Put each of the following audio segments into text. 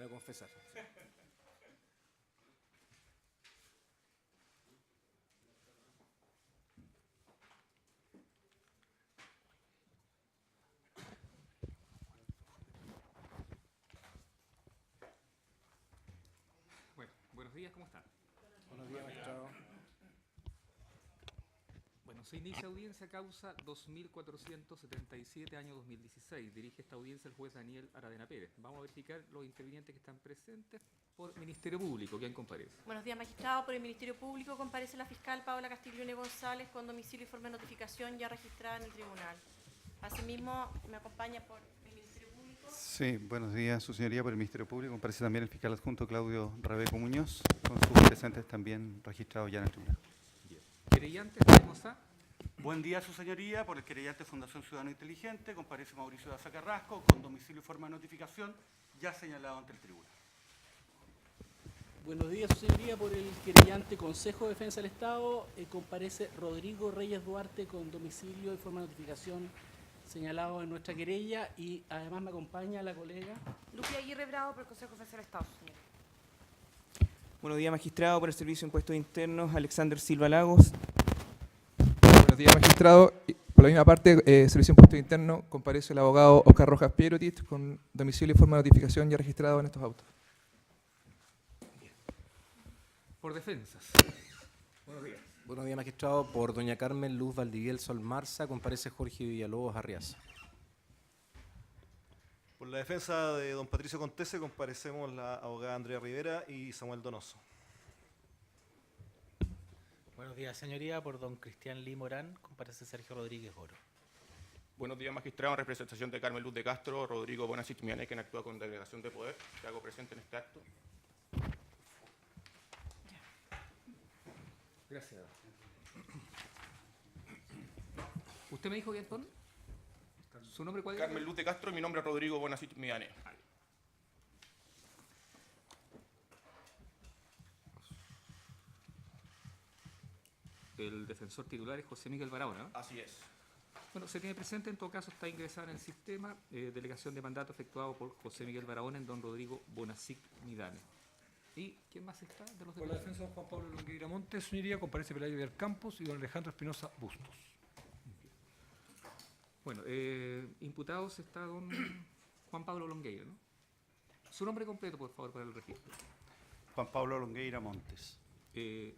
de confesar. Bueno, buenos días, ¿cómo están? Buenos días, magistrado. Bueno, se inicia audiencia causa 2477, año 2016. Dirige esta audiencia el juez Daniel Aravena Pérez. Vamos a verificar los intervinientes que están presentes por Ministerio Público. ¿Quién comparece? Buenos días, magistrado. Por el Ministerio Público comparece la fiscal Paola Castiglione González con domicilio y forma de notificación ya registrada en el tribunal. Asimismo, me acompaña por el Ministerio Público. Sí, buenos días, su señoría. Por el Ministerio Público comparece también el fiscal adjunto Claudio Rebeco Muñoz, con sus presentes también registrados ya en el tribunal. Bien. Querellantes, tenemos a... Buen día, su señoría. Por el querellante Fundación Ciudadano Inteligente comparece Mauricio Daza Carrasco con domicilio y forma de notificación ya señalado ante el tribunal. Buenos días, su señoría. Por el querellante Consejo de Defensa del Estado comparece Rodrigo Reyes Duarte con domicilio y forma de notificación señalado en nuestra querella, y además me acompaña la colega Lupi Aguirre Bravo por el Consejo de Defensa del Estado, señora. Buenos días, magistrado. Por el Servicio de Impuestos Internos, Alexander Silva Lagos. Buenos días, magistrado. Por la misma parte, Servicio de Impuestos Internos, comparece el abogado Oscar Rojas Pierotit con domicilio y forma de notificación ya registrado en estos autos. Por defensas. Buenos días. Buenos días, magistrado. Por doña Carmen Luz Valdiviel Sol Marza comparece Jorge Villalobos Arriaza. Por la defensa de don Patricio Contese comparecemos la abogada Andrea Rivera y Samuel Donoso. Buenos días, señoría. Por don Cristian Lee Morán comparece Sergio Rodríguez Oro. Buenos días, magistrado. En representación de Carmen Luz de Castro, Rodrigo Bonacich Miané, quien actúa con delegación de poder, que hago presente en este acto. Gracias. ¿Usted me dijo que Antón? ¿Su nombre cuál es? Carmen Luz de Castro y mi nombre es Rodrigo Bonacich Miané. El defensor titular es José Miguel Barahona, ¿no? Así es. Bueno, se tiene presente, en todo caso está ingresada en el sistema, delegación de mandato efectuado por José Miguel Barahona en don Rodrigo Bonacic Midane. ¿Y quién más está de los Por la defensa de Juan Pablo Longueira Montes, señoría, comparece Pelayo Villar Campos y don Alejandro Espinosa Bustos. Bueno, imputados está don Juan Pablo Longueira, ¿no? Su nombre completo, por favor, para el registro. Juan Pablo Longueira Montes.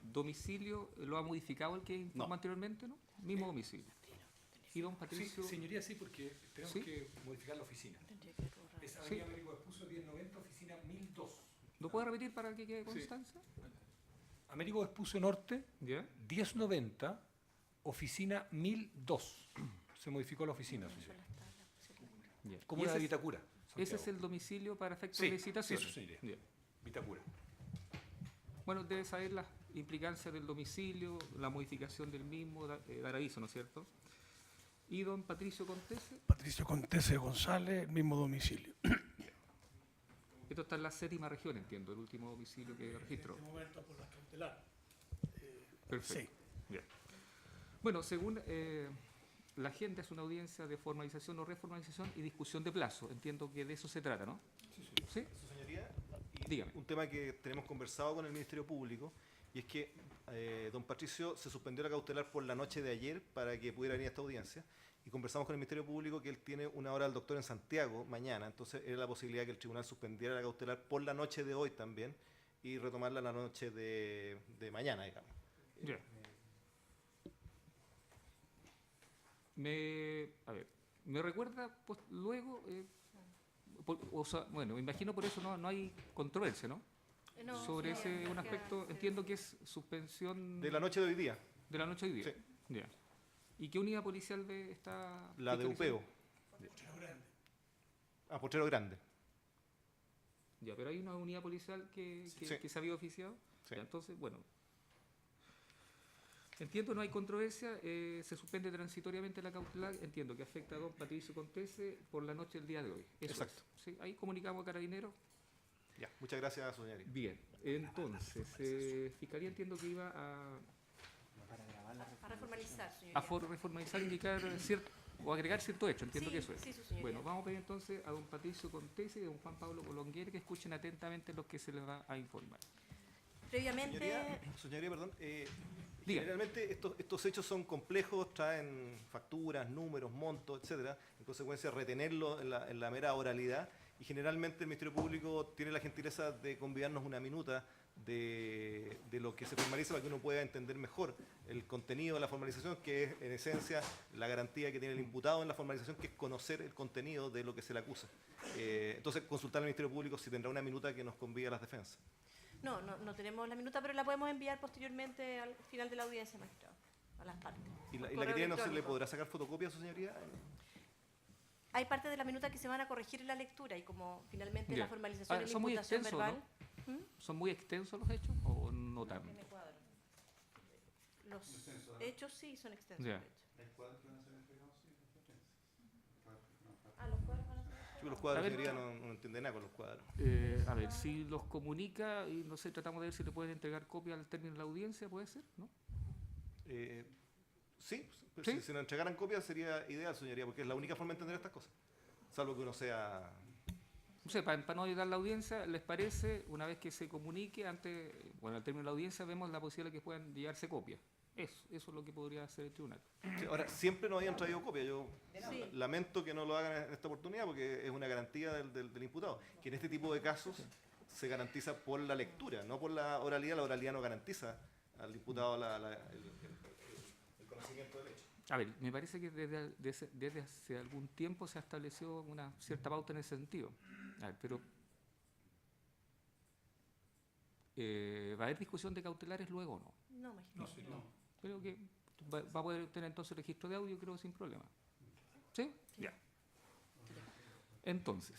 Domicilio, ¿lo ha modificado el que informó anteriormente, no? Mismo domicilio. ¿Y don Patricio? Sí, señoría, sí, porque tenemos ¿Sí? que modificar la oficina. Es Avenida Américo Vespucio 1090, oficina 1002. ¿Lo puede repetir para que quede constancia? Américo Vespucio Norte, ¿Ya? 1090, oficina 1002. Se modificó la oficina, señoría. Ya. Como ¿Y una ese de es- Vitacura. ¿Ese Santiago. es el domicilio para efectos Sí, de licitación? eso, señoría. Ya. Vitacura. Bueno, debe saber las implicancias del domicilio, la modificación del mismo, dar aviso, ¿no es cierto? ¿Y don Patricio Contese? Patricio Contese González, el mismo domicilio. Esto está en la 7ª región, entiendo, el último domicilio que registró. En este momento por la cautelar. Perfecto. Bien. Bueno, según la agenda, es una audiencia de formalización o reformalización y discusión de plazo. Entiendo que de eso se trata, ¿no? ¿Sí? Su señoría, Dígame. un tema que tenemos conversado con el Ministerio Público, y es que don Patricio se suspendió la cautelar por la noche de ayer para que pudiera venir a esta audiencia, y conversamos con el Ministerio Público que él tiene una hora del doctor en Santiago mañana, entonces era la posibilidad que el tribunal suspendiera la cautelar por la noche de hoy también y retomarla la noche de mañana, digamos. Ya. Me recuerda, pues luego, o sea, bueno, me imagino por eso no hay controversia, ¿no? No, Sobre sí, ese un sí, aspecto, sí. entiendo que es suspensión... De la noche de hoy día. De la noche de hoy día. Sí. Ya. ¿Y qué unidad policial está...? La de Upeo. A Potrero Grande. Ya, pero hay una unidad policial que Sí. se había oficiado. Sí. Ya, entonces, bueno. Entiendo, no hay controversia, se suspende transitoriamente la cautelar, entiendo que afecta a don Patricio Contese por la noche del día de hoy. Eso Exacto. es. Sí, ahí comunicamos a Carabineros. Ya, muchas gracias, su señoría. Bien, entonces, Fiscalía entiendo que iba a A reformalizar, señoría. reformalizar, indicar o agregar cierto hecho, entiendo Sí, que eso es. sí, su señoría. Bueno, vamos a pedir entonces a don Patricio Contese y a don Juan Pablo Colonguer que escuchen atentamente lo que se les va a informar. Previamente, Señoría, perdón. Diga. Generalmente estos hechos son complejos, traen facturas, números, montos, etcétera. En consecuencia, retenerlo en la mera oralidad. Y generalmente el Ministerio Público tiene la gentileza de convidarnos una minuta de lo que se formaliza para que uno pueda entender mejor el contenido de la formalización, que es en esencia la garantía que tiene el imputado en la formalización, que es conocer el contenido de lo que se le acusa. Entonces, consultar al Ministerio Público si tendrá una minuta que nos convida a las defensas. no tenemos la minuta, pero la podemos enviar posteriormente al final de la audiencia, magistrado, a las partes. ¿Y la Correo que tiene no se le electrónico. podrá sacar fotocopia a su señoría? Hay partes de la minuta que se van a corregir en la lectura y como finalmente Ya. la formalización Ah, y la son muy imputación extensos, verbal. ¿Son muy extensos los hechos o no tanto? Me cuadro. Los hechos sí son extensos. Ya. de hecho. Ah, los cuadros van a ser Sí, los cuadros, A ver. señoría, no entiende nada con los cuadros. A ver, si los comunica y no sé, tratamos de ver si le pueden entregar copia al término de la audiencia, ¿puede ser? ¿No? Sí, pues, ¿Sí? si nos entregaran copias sería ideal, señoría, porque es la única forma de entender estas cosas. Salvo que uno sea... No sé, para no ayudar a la audiencia, ¿les parece, una vez que se comunique, antes, bueno, al término de la audiencia, vemos la posibilidad de que puedan llevarse copia? Eso es lo que podría hacer el tribunal. Sí, ahora, siempre nos habían traído copia. Yo Sí. lamento que no lo hagan en esta oportunidad porque es una garantía del imputado. Que en este tipo de casos se garantiza por la lectura, no por la oralidad. La oralidad no garantiza al imputado el conocimiento del hecho. A ver, me parece que desde hace algún tiempo se ha establecido una cierta pauta en ese sentido. A ver, pero ¿va a haber discusión de cautelares luego o no? No, magistrado. Creo que va a poder tener entonces registro de audio, creo, sin problema. ¿Sí? Ya. Entonces,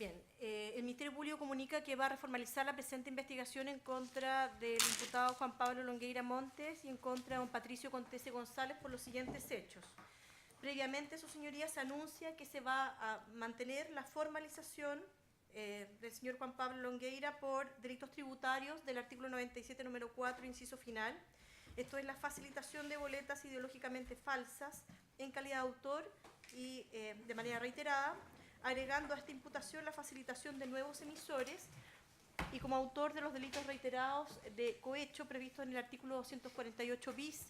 Bien, el Ministerio Público comunica que va a reformalizar la presente investigación en contra del imputado Juan Pablo Longueira Montes y en contra de don Patricio Contese González por los siguientes hechos. Previamente, su señoría se anuncia que se va a mantener la formalización del señor Juan Pablo Longueira por delitos tributarios del artículo 97, número 4, inciso final. Esto es la facilitación de boletas ideológicamente falsas en calidad de autor y de manera reiterada, agregando a esta imputación la facilitación de nuevos emisores y como autor de los delitos reiterados de cohecho previstos en el artículo 248 bis,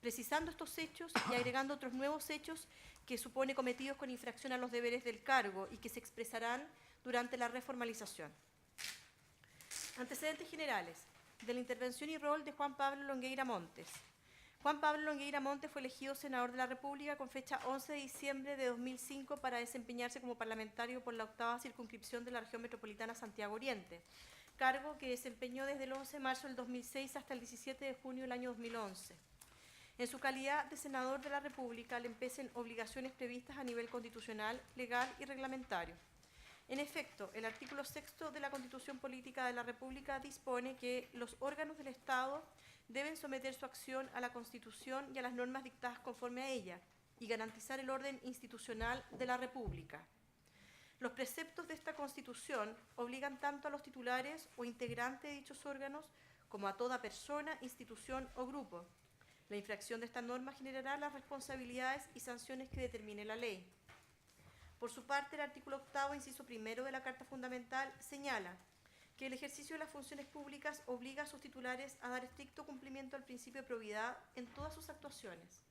precisando estos hechos y agregando otros nuevos hechos que supone cometidos con infracción a los deberes del cargo y que se expresarán durante la reformalización. Antecedentes generales de la intervención y rol de Juan Pablo Longueira Montes. Juan Pablo Longueira Montes fue elegido senador de la República con fecha 11 de diciembre de 2005 para desempeñarse como parlamentario por la 8ª circunscripción de la región metropolitana Santiago Oriente, cargo que desempeñó desde el 11 de marzo del 2006 hasta el 17 de junio del año 2011. En su calidad de senador de la República le empecen obligaciones previstas a nivel constitucional, legal y reglamentario. En efecto, el artículo 6 de la Constitución Política de la República dispone que los órganos del Estado deben someter su acción a la Constitución y a las normas dictadas conforme a ella y garantizar el orden institucional de la República. Los preceptos de esta Constitución obligan tanto a los titulares o integrantes de dichos órganos como a toda persona, institución o grupo. La infracción de esta norma generará las responsabilidades y sanciones que determine la ley. Por su parte, el artículo 8º, inciso 1 de la Carta Fundamental señala que el ejercicio de las funciones públicas obliga a sus titulares a dar estricto cumplimiento al principio de probidad en todas sus actuaciones.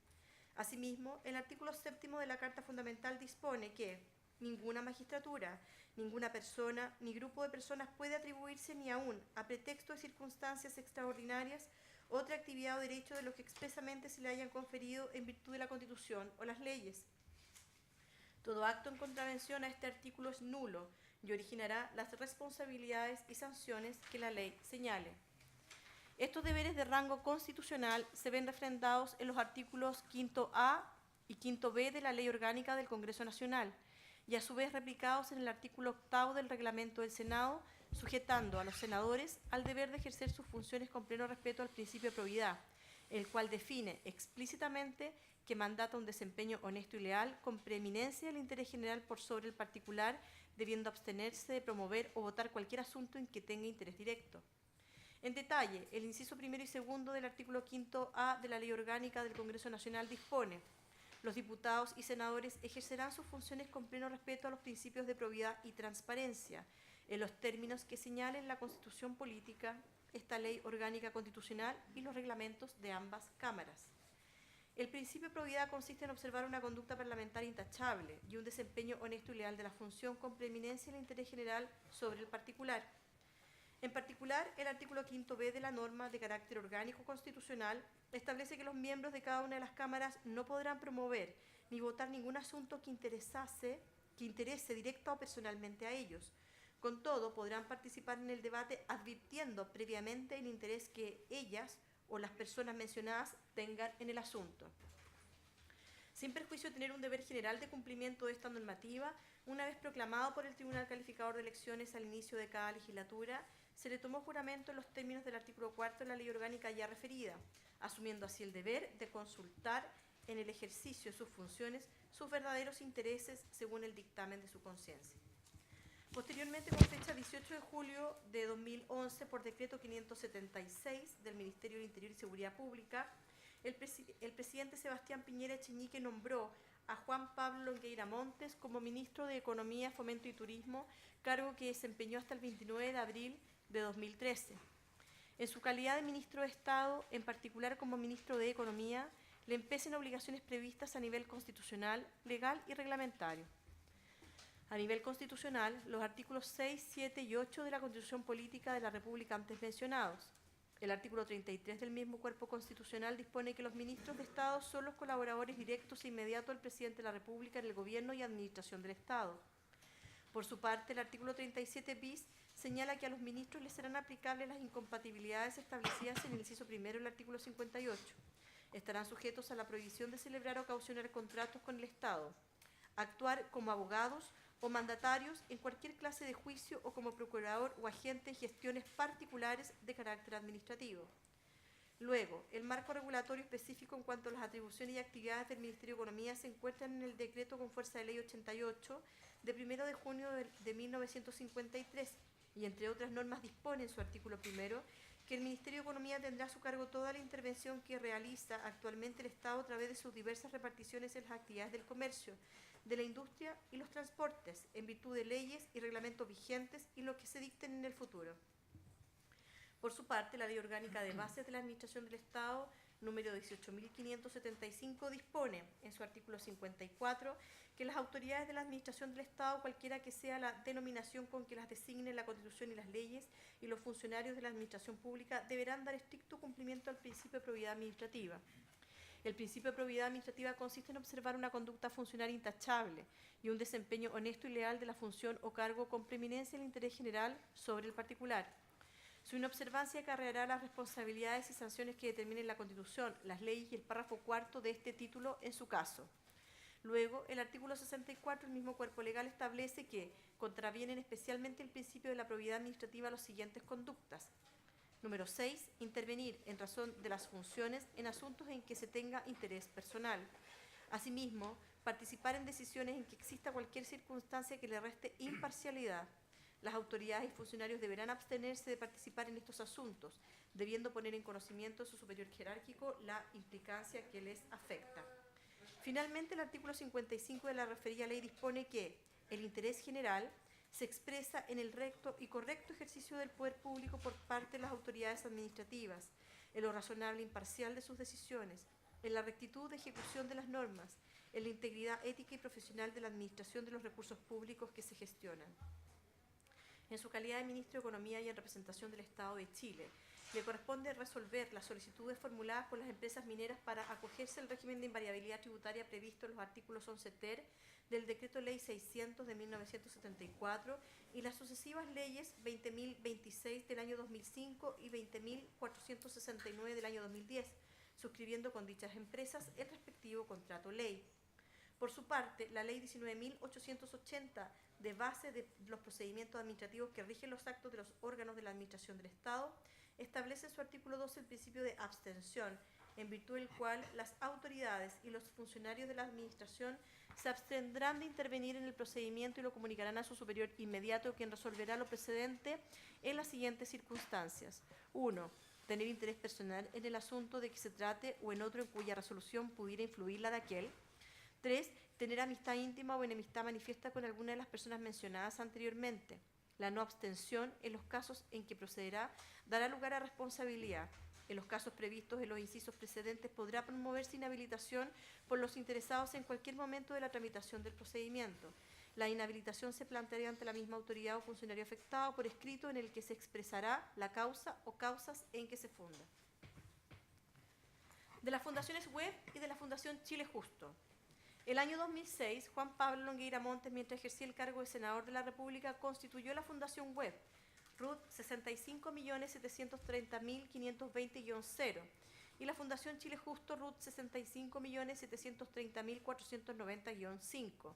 Asimismo, el artículo 7 de la Carta Fundamental dispone que ninguna magistratura, ninguna persona ni grupo de personas puede atribuirse ni aún a pretexto de circunstancias extraordinarias otra actividad o derecho de los que expresamente se le hayan conferido en virtud de la Constitución o las leyes. Todo acto en contravención a este artículo es nulo y originará las responsabilidades y sanciones que la ley señale. Estos deberes de rango constitucional se ven refrendados en los artículos 5A y 5B de la Ley Orgánica del Congreso Nacional y a su vez replicados en el artículo 8º del Reglamento del Senado, sujetando a los senadores al deber de ejercer sus funciones con pleno respeto al principio de probidad, el cual define explícitamente que mandata un desempeño honesto y leal con preeminencia del interés general por sobre el particular, debiendo abstenerse de promover o votar cualquier asunto en que tenga interés directo. En detalle, el inciso 1 y 2 del artículo 5A de la Ley Orgánica del Congreso Nacional dispone: Los diputados y senadores ejercerán sus funciones con pleno respeto a los principios de probidad y transparencia, en los términos que señalen la Constitución Política, esta Ley Orgánica Constitucional y los reglamentos de ambas cámaras. El principio de probidad consiste en observar una conducta parlamentaria intachable y un desempeño honesto y leal de la función con preeminencia en el interés general sobre el particular. En particular, el artículo 5b de la norma de carácter orgánico constitucional establece que los miembros de cada una de las cámaras no podrán promover ni votar ningún asunto que interese directa o personalmente a ellos. Con todo, podrán participar en el debate advirtiendo previamente el interés que ellas o las personas mencionadas tengan en el asunto. Sin perjuicio de tener un deber general de cumplimiento de esta normativa, una vez proclamado por el Tribunal Calificador de Elecciones al inicio de cada legislatura, se le tomó juramento en los términos del artículo 4 de la Ley Orgánica ya referida, asumiendo así el deber de consultar en el ejercicio de sus funciones sus verdaderos intereses según el dictamen de su conciencia. Posteriormente, con fecha 18 de julio de 2011, por decreto 576 del Ministerio del Interior y Seguridad Pública, el presidente Sebastián Piñera Echeñique nombró a Juan Pablo Longueira Montes como ministro de Economía, Fomento y Turismo, cargo que desempeñó hasta el 29 de abril de 2013. En su calidad de ministro de Estado, en particular como ministro de Economía, le empecen obligaciones previstas a nivel constitucional, legal y reglamentario. A nivel constitucional, los artículos 6, 7 y 8 de la Constitución Política de la República antes mencionados. El artículo 33 del mismo cuerpo constitucional dispone que los ministros de Estado son los colaboradores directos e inmediatos del presidente de la República en el gobierno y administración del Estado. Por su parte, el artículo 37 bis señala que a los ministros les serán aplicables las incompatibilidades establecidas en el inciso primero del artículo 58. Estarán sujetos a la prohibición de celebrar o caucionar contratos con el Estado, actuar como abogados o mandatarios en cualquier clase de juicio o como procurador o agente en gestiones particulares de carácter administrativo. Luego, el marco regulatorio específico en cuanto a las atribuciones y actividades del Ministerio de Economía se encuentran en el decreto con fuerza de ley 88 de 1 de junio de 1953 y entre otras normas dispone en su artículo primero que el Ministerio de Economía tendrá a su cargo toda la intervención que realiza actualmente el Estado a través de sus diversas reparticiones en las actividades del comercio, de la industria y los transportes, en virtud de leyes y reglamentos vigentes y lo que se dicten en el futuro. Por su parte, la Ley Orgánica de Bases de la Administración del Estado, número 18.575, dispone, en su artículo 54, que las autoridades de la Administración del Estado, cualquiera que sea la denominación con que las designe la Constitución y las leyes, y los funcionarios de la Administración Pública deberán dar estricto cumplimiento al principio de probidad administrativa. El principio de probidad administrativa consiste en observar una conducta funcionaria intachable y un desempeño honesto y leal de la función o cargo con preeminencia en el interés general sobre el particular. Su inobservancia acarreará las responsabilidades y sanciones que determinen la Constitución, las leyes y el párrafo cuarto de este título en su caso. Luego, el artículo 64 del mismo cuerpo legal establece que contravienen especialmente el principio de la probidad administrativa las siguientes conductas. Número 6. Intervenir en razón de las funciones en asuntos en que se tenga interés personal. Asimismo, participar en decisiones en que exista cualquier circunstancia que le reste imparcialidad. Las autoridades y funcionarios deberán abstenerse de participar en estos asuntos, debiendo poner en conocimiento de su superior jerárquico la implicancia que les afecta. Finalmente, el artículo 55 de la referida ley dispone que el interés general se expresa en el recto y correcto ejercicio del poder público por parte de las autoridades administrativas, en lo razonable e imparcial de sus decisiones, en la rectitud de ejecución de las normas, en la integridad ética y profesional de la administración de los recursos públicos que se gestionan. En su calidad de Ministro de Economía y en representación del Estado de Chile, le corresponde resolver las solicitudes formuladas por las empresas mineras para acogerse al régimen de invariabilidad tributaria previsto en los artículos 11 ter del Decreto Ley 600 de 1974 y las sucesivas leyes 20.026 del año 2005 y 20.469 del año 2010, suscribiendo con dichas empresas el respectivo contrato ley. Por su parte, la Ley 19.880 de base de los procedimientos administrativos que rigen los actos de los órganos de la Administración del Estado establece en su artículo 12 el principio de abstención, en virtud del cual las autoridades y los funcionarios de la Administración se abstendrán de intervenir en el procedimiento y lo comunicarán a su superior inmediato, quien resolverá lo precedente en las siguientes circunstancias. 1. Tener interés personal en el asunto de que se trate o en otro en cuya resolución pudiera influir la de aquel. 3. Tener amistad íntima o enemistad manifiesta con alguna de las personas mencionadas anteriormente. La no abstención, en los casos en que procederá, dará lugar a responsabilidad. En los casos previstos en los incisos precedentes, podrá promoverse inhabilitación por los interesados en cualquier momento de la tramitación del procedimiento. La inhabilitación se planteará ante la misma autoridad o funcionario afectado por escrito en el que se expresará la causa o causas en que se funda. De las fundaciones web y de la Fundación Chile Justo. El año 2006, Juan Pablo Longueira Montes, mientras ejercía el cargo de senador de la República, constituyó la Fundación Web, RUT 65.730.520-0, y la Fundación Chile Justo, RUT 65.730.490-5,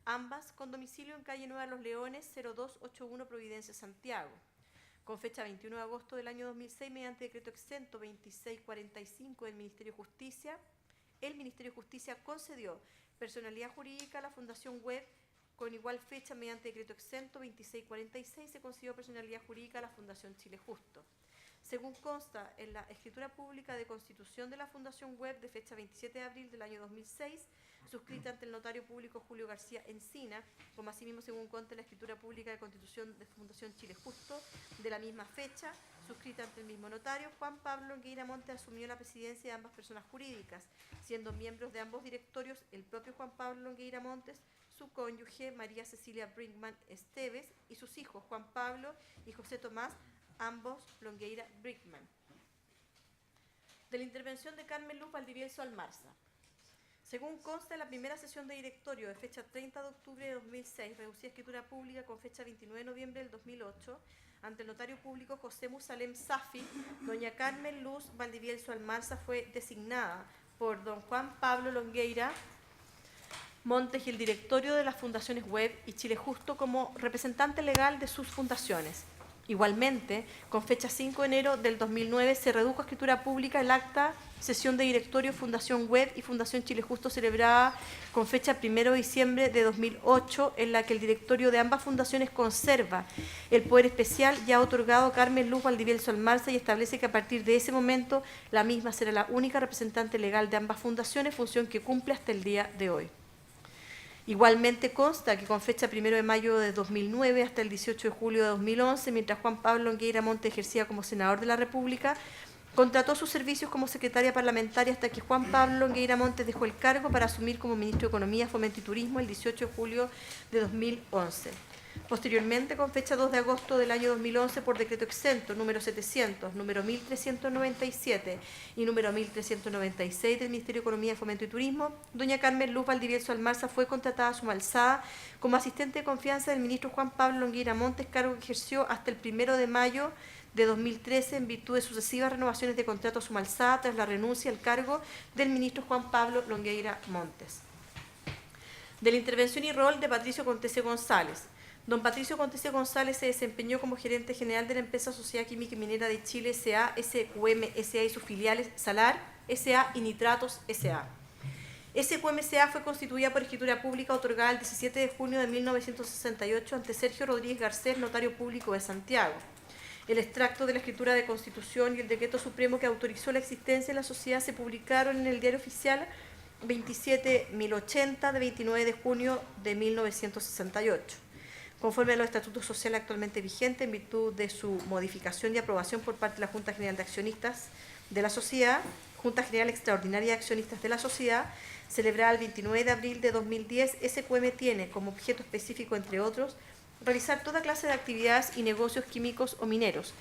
ambas con domicilio en calle Nueva Los Leones, 0281 Providencia, Santiago. Con fecha 21 de agosto del año 2006, mediante decreto exento 2645 del Ministerio de Justicia, el Ministerio de Justicia concedió personalidad jurídica a la Fundación Web. Con igual fecha, mediante decreto exento 2646, se concedió personalidad jurídica a la Fundación Chile Justo. Según consta en la escritura pública de constitución de la Fundación Web de fecha 27 de abril del año 2006, suscrita ante el notario público Julio García Encina, como asimismo según consta en la escritura pública de constitución de Fundación Chile Justo de la misma fecha, suscrita ante el mismo notario, Juan Pablo Longueira Montes asumió la presidencia de ambas personas jurídicas, siendo miembros de ambos directorios el propio Juan Pablo Longueira Montes, su cónyuge María Cecilia Brinkman Esteves y sus hijos Juan Pablo y José Tomás, ambos Longueira Brinkman. De la intervención de Carmen Luz Valdivieso Almarza. Según consta en la primera sesión de directorio de fecha 30 de octubre de 2006, reducida escritura pública con fecha 29 de noviembre del 2008, ante el notario público José Musalem Safi, doña Carmen Luz Valdivieso Almarza fue designada por don Juan Pablo Longueira Montes y el directorio de las fundaciones Web y Chile Justo como representante legal de sus fundaciones. Igualmente, con fecha 5 de enero del 2009, se redujo a escritura pública el acta sesión de directorio Fundación Web y Fundación Chile Justo celebrada con fecha 1 de diciembre de 2008, en la que el directorio de ambas fundaciones conserva el poder especial ya otorgado a Carmen Luz Valdivieso Almarza y establece que a partir de ese momento la misma será la única representante legal de ambas fundaciones, función que cumple hasta el día de hoy. Igualmente consta que con fecha 1 de mayo de 2009 hasta el 18 de julio de 2011, mientras Juan Pablo Longueira Montes ejercía como senador de la República, contrató sus servicios como secretaria parlamentaria hasta que Juan Pablo Longueira Montes dejó el cargo para asumir como ministro de Economía, Fomento y Turismo el 18 de julio de 2011. Posteriormente, con fecha 2 de agosto del año 2011, por decreto exento número 700, número 1397 y número 1396 del Ministerio de Economía, Fomento y Turismo, doña Carmen Luz Valdivieso Almarza fue contratada a suma alzada como asistente de confianza del ministro Juan Pablo Longueira Montes, cargo que ejerció hasta el 1 de mayo de 2013 en virtud de sucesivas renovaciones de contrato a suma alzada tras la renuncia al cargo del ministro Juan Pablo Longueira Montes. De la intervención y rol de Patricio Contese González. Don Patricio Contese González se desempeñó como gerente general de la empresa Sociedad Química y Minera de Chile S.A., SQM S.A. y sus filiales Salar S.A. y Nitratos S.A. SQM S.A. fue constituida por escritura pública otorgada el 17 de junio de 1968 ante Sergio Rodríguez Garcés, notario público de Santiago. El extracto de la escritura de constitución y el decreto supremo que autorizó la existencia de la sociedad se publicaron en el Diario Oficial 27.080 de 29 de junio de 1968. Conforme a los estatutos sociales actualmente vigentes, en virtud de su modificación y aprobación por parte de la Junta General de Accionistas de la Sociedad, Junta General Extraordinaria de Accionistas de la Sociedad, celebrada el 29 de abril de 2010, SQM tiene como objeto específico, entre otros, realizar toda clase de actividades y negocios químicos o mineros,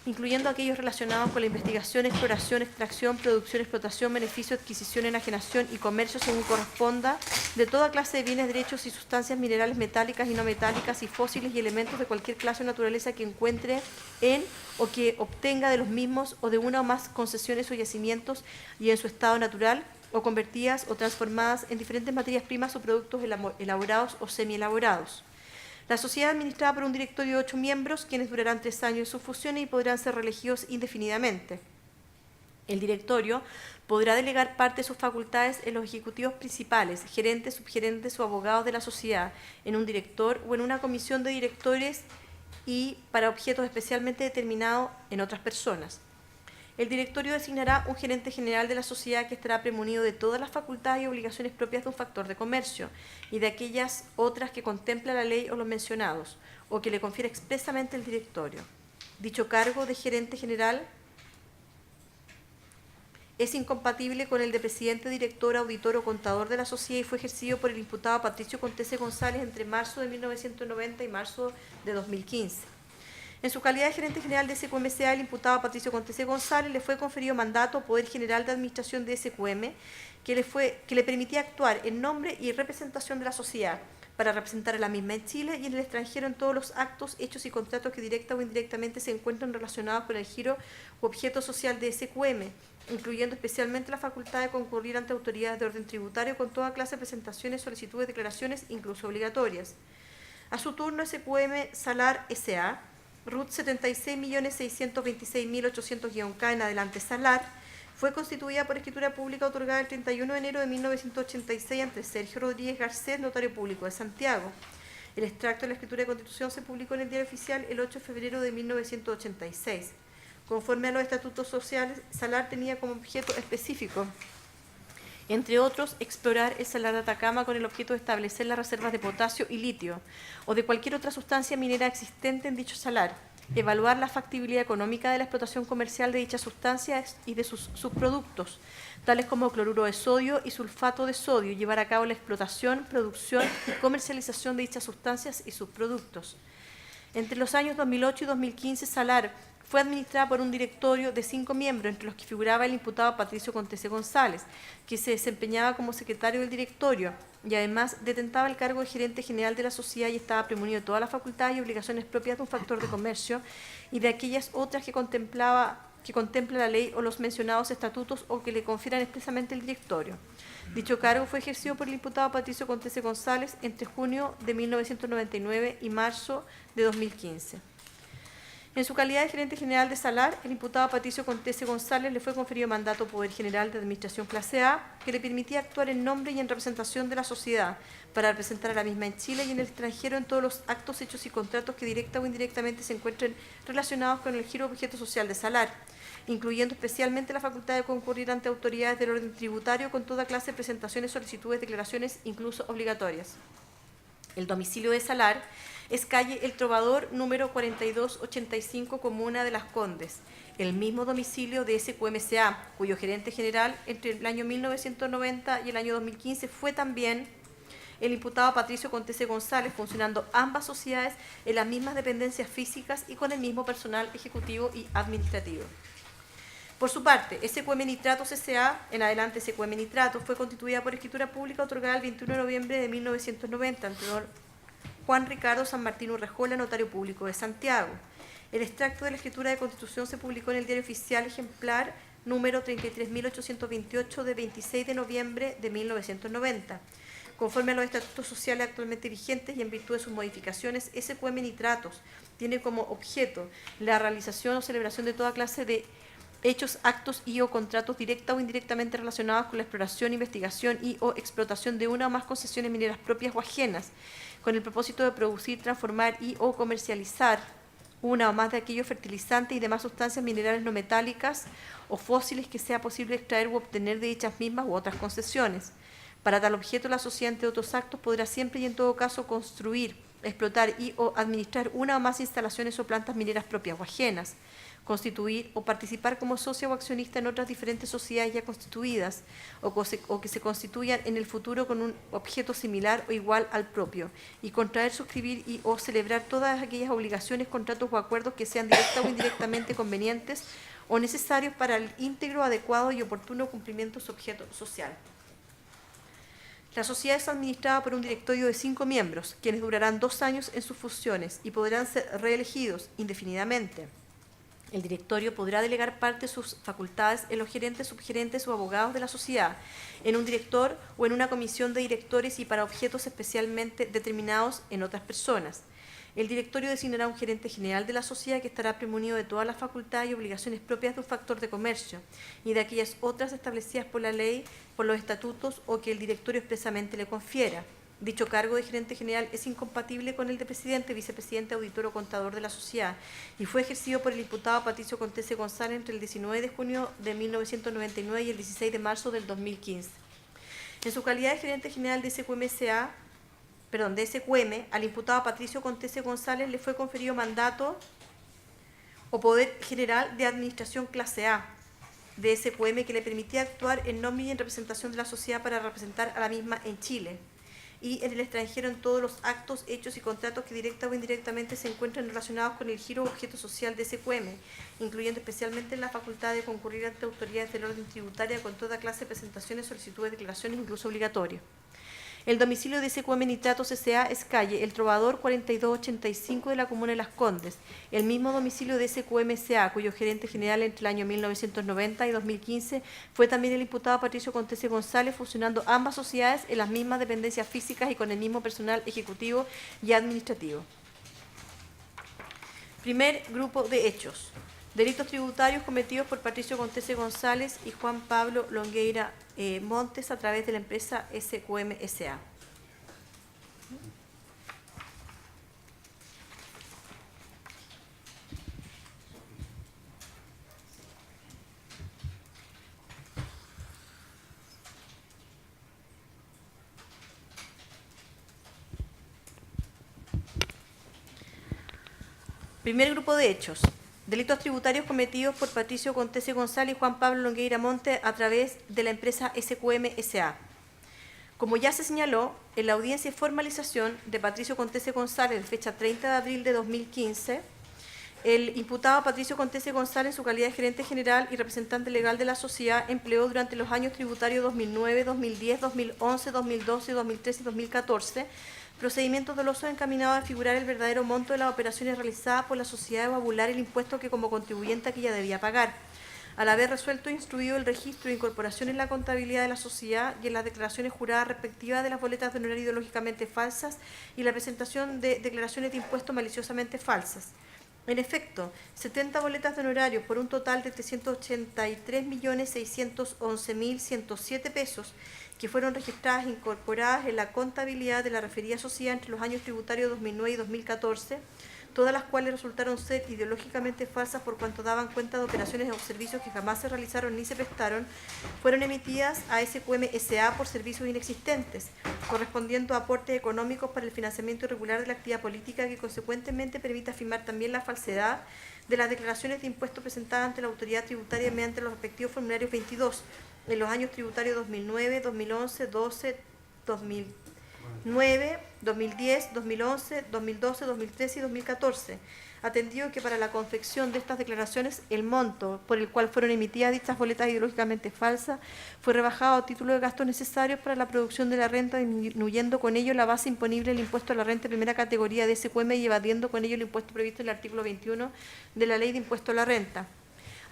incluyendo aquellos relacionados con la investigación, exploración, extracción, producción, explotación, beneficio, adquisición, enajenación y comercio según corresponda de toda clase de bienes, derechos y sustancias minerales metálicas y no metálicas y fósiles y elementos de cualquier clase o naturaleza que encuentre en o que obtenga de los mismos o de una o más concesiones o yacimientos y en su estado natural o convertidas o transformadas en diferentes materias primas o productos elaborados o semielaborados. La sociedad administrada por un directorio de 8 miembros, quienes durarán 3 años en sus funciones y podrán ser reelegidos indefinidamente. El directorio podrá delegar parte de sus facultades en los ejecutivos principales, gerentes, subgerentes o abogados de la sociedad, en un director o en una comisión de directores y para objetos especialmente determinados en otras personas. El directorio designará un gerente general de la sociedad que estará premunido de todas las facultades y obligaciones propias de un factor de comercio y de aquellas otras que contempla la ley o los mencionados, o que le confiere expresamente el directorio. Dicho cargo de gerente general es incompatible con el de presidente, director, auditor o contador de la sociedad y fue ejercido por el imputado Patricio Contese González entre marzo de 1990 y marzo de 2015. En su calidad de gerente general de SQM-SA, el imputado Patricio Contese González le fue conferido mandato a Poder General de Administración de SQM que le permitía actuar en nombre y representación de la sociedad para representar a la misma en Chile y en el extranjero en todos los actos, hechos y contratos que directa o indirectamente se encuentran relacionados con el giro u objeto social de SQM, incluyendo especialmente la facultad de concurrir ante autoridades de orden tributario con toda clase de presentaciones, solicitudes, declaraciones, incluso obligatorias. A su turno, SQM Salar S.A., RUT 76.626.800-K en adelante Salar, fue constituida por escritura pública otorgada el 31 de enero de 1986 ante Sergio Rodríguez Garcés, notario público de Santiago. El extracto de la escritura de constitución se publicó en el Diario Oficial el 8 de febrero de 1986. Conforme a los estatutos sociales, Salar tenía como objeto específico, entre otros, explorar el Salar de Atacama con el objeto de establecer las reservas de potasio y litio o de cualquier otra sustancia minera existente en dicho salar, evaluar la factibilidad económica de la explotación comercial de dichas sustancias y de sus subproductos, tales como cloruro de sodio y sulfato de sodio, y llevar a cabo la explotación, producción y comercialización de dichas sustancias y subproductos. Entre los años 2008 y 2015, Salar fue administrada por un directorio de 5 miembros, entre los que figuraba el imputado Patricio Contese González, que se desempeñaba como secretario del directorio y además detentaba el cargo de gerente general de la sociedad y estaba premunido de todas las facultades y obligaciones propias de un factor de comercio y de aquellas otras que contempla la ley o los mencionados estatutos o que le confieran expresamente el directorio. Dicho cargo fue ejercido por el imputado Patricio Contese González entre junio de 1999 y marzo de 2015. En su calidad de gerente general de Salar, el imputado Patricio Contese González le fue conferido mandato Poder General de Administración Clase A, que le permitía actuar en nombre y en representación de la sociedad para representar a la misma en Chile y en el extranjero en todos los actos, hechos y contratos que directa o indirectamente se encuentren relacionados con el giro objeto social de Salar, incluyendo especialmente la facultad de concurrir ante autoridades del orden tributario con toda clase de presentaciones, solicitudes, declaraciones, incluso obligatorias. El domicilio de Salar es calle El Trovador, número 4285, Comuna de Las Condes, el mismo domicilio de SQM-SA, cuyo gerente general entre el año 1990 y el año 2015 fue también el imputado Patricio Contese González, funcionando ambas sociedades en las mismas dependencias físicas y con el mismo personal ejecutivo y administrativo. Por su parte, SQM Nitratos S.A., en adelante SQM Nitratos, fue constituida por escritura pública otorgada el 21 de noviembre de 1990 ante don Juan Ricardo San Martín Urrejola, notario público de Santiago. El extracto de la escritura de constitución se publicó en el Diario Oficial ejemplar número 33.828 de 26 de noviembre de 1990. Conforme a los estatutos sociales actualmente vigentes y en virtud de sus modificaciones, SQM Nitratos tiene como objeto la realización o celebración de toda clase de hechos, actos y o contratos directa o indirectamente relacionados con la exploración, investigación y o explotación de una o más concesiones mineras propias o ajenas, con el propósito de producir, transformar y o comercializar una o más de aquellos fertilizantes y demás sustancias minerales no metálicas o fósiles que sea posible extraer u obtener de dichas mismas u otras concesiones. Para tal objeto, la sociedad, entre otros actos, podrá siempre y en todo caso construir, explotar y o administrar una o más instalaciones o plantas mineras propias o ajenas, constituir o participar como socio o accionista en otras diferentes sociedades ya constituidas o que se constituyan en el futuro con un objeto similar o igual al propio, y contraer, suscribir y o celebrar todas aquellas obligaciones, contratos o acuerdos que sean directa o indirectamente convenientes o necesarios para el íntegro, adecuado y oportuno cumplimiento de su objeto social. La sociedad es administrada por un directorio de 5 miembros, quienes durarán 2 años en sus funciones y podrán ser reelegidos indefinidamente. El directorio podrá delegar parte de sus facultades en los gerentes, subgerentes o abogados de la sociedad, en un director o en una comisión de directores y para objetos especialmente determinados en otras personas. El directorio designará un gerente general de la sociedad que estará premunido de todas las facultades y obligaciones propias de un factor de comercio y de aquellas otras establecidas por la ley, por los estatutos o que el directorio expresamente le confiera. Dicho cargo de gerente general es incompatible con el de presidente, vicepresidente, auditor o contador de la sociedad y fue ejercido por el imputado Patricio Contese González entre el 19 de junio de 1999 y el 16 de marzo del 2015. En su calidad de gerente general de SQM, al imputado Patricio Contese González le fue conferido mandato o poder general de administración clase A de SQM que le permitía actuar en nombre y en representación de la sociedad para representar a la misma en Chile y en el extranjero en todos los actos, hechos y contratos que directa o indirectamente se encuentran relacionados con el giro o objeto social de SQM, incluyendo especialmente la facultad de concurrir ante autoridades del orden tributaria con toda clase de presentaciones, solicitudes, declaraciones, incluso obligatorias. El domicilio de SQM Nitratos S.A. es calle El Trovador 4285 de la comuna de Las Condes, el mismo domicilio de SQM S.A., cuyo gerente general entre el año 1990 y 2015 fue también el imputado Patricio Contese González, fusionando ambas sociedades en las mismas dependencias físicas y con el mismo personal ejecutivo y administrativo. Primer grupo de hechos. Delitos tributarios cometidos por Patricio Contese González y Juan Pablo Longueira Montes a través de la empresa SQM S.A. Primer grupo de hechos. Delitos tributarios cometidos por Patricio Contese González y Juan Pablo Longueira Monte a través de la empresa SQM S.A. Como ya se señaló, en la audiencia de formalización de Patricio Contese González, de fecha 30 de abril de 2015, el imputado Patricio Contese González, en su calidad de gerente general y representante legal de la sociedad, empleó durante los años tributarios 2009, 2010, 2011, 2012, 2013 y 2014 procedimientos dolosos encaminados a figurar el verdadero monto de las operaciones realizadas por la sociedad o a burlar el impuesto que como contribuyente aquella debía pagar, al haber resuelto e instruido el registro de incorporación en la contabilidad de la sociedad y en las declaraciones juradas respectivas de las boletas de honorario ideológicamente falsas y la presentación de declaraciones de impuestos maliciosamente falsas. En efecto, 70 boletas de honorario por un total de 383.611.107 pesos que fueron registradas e incorporadas en la contabilidad de la referida sociedad entre los años tributarios 2009 y 2014, todas las cuales resultaron ser ideológicamente falsas por cuanto daban cuenta de operaciones o servicios que jamás se realizaron ni se prestaron, fueron emitidas a SQM S.A. por servicios inexistentes, correspondiendo a aportes económicos para el financiamiento irregular de la actividad política que consecuentemente permite afirmar también la falsedad de las declaraciones de impuestos presentadas ante la autoridad tributaria mediante los respectivos formularios 22 en los años tributarios 2009, 2011, 12, 2009, 2010, 2011, 2012, 2013 y 2014, atendido que para la confección de estas declaraciones el monto por el cual fueron emitidas dichas boletas ideológicamente falsas fue rebajado a título de gastos necesarios para la producción de la renta, disminuyendo con ello la base imponible del impuesto a la renta de primera categoría de SQM y evadiendo con ello el impuesto previsto en el artículo 21 de la Ley de Impuesto a la Renta.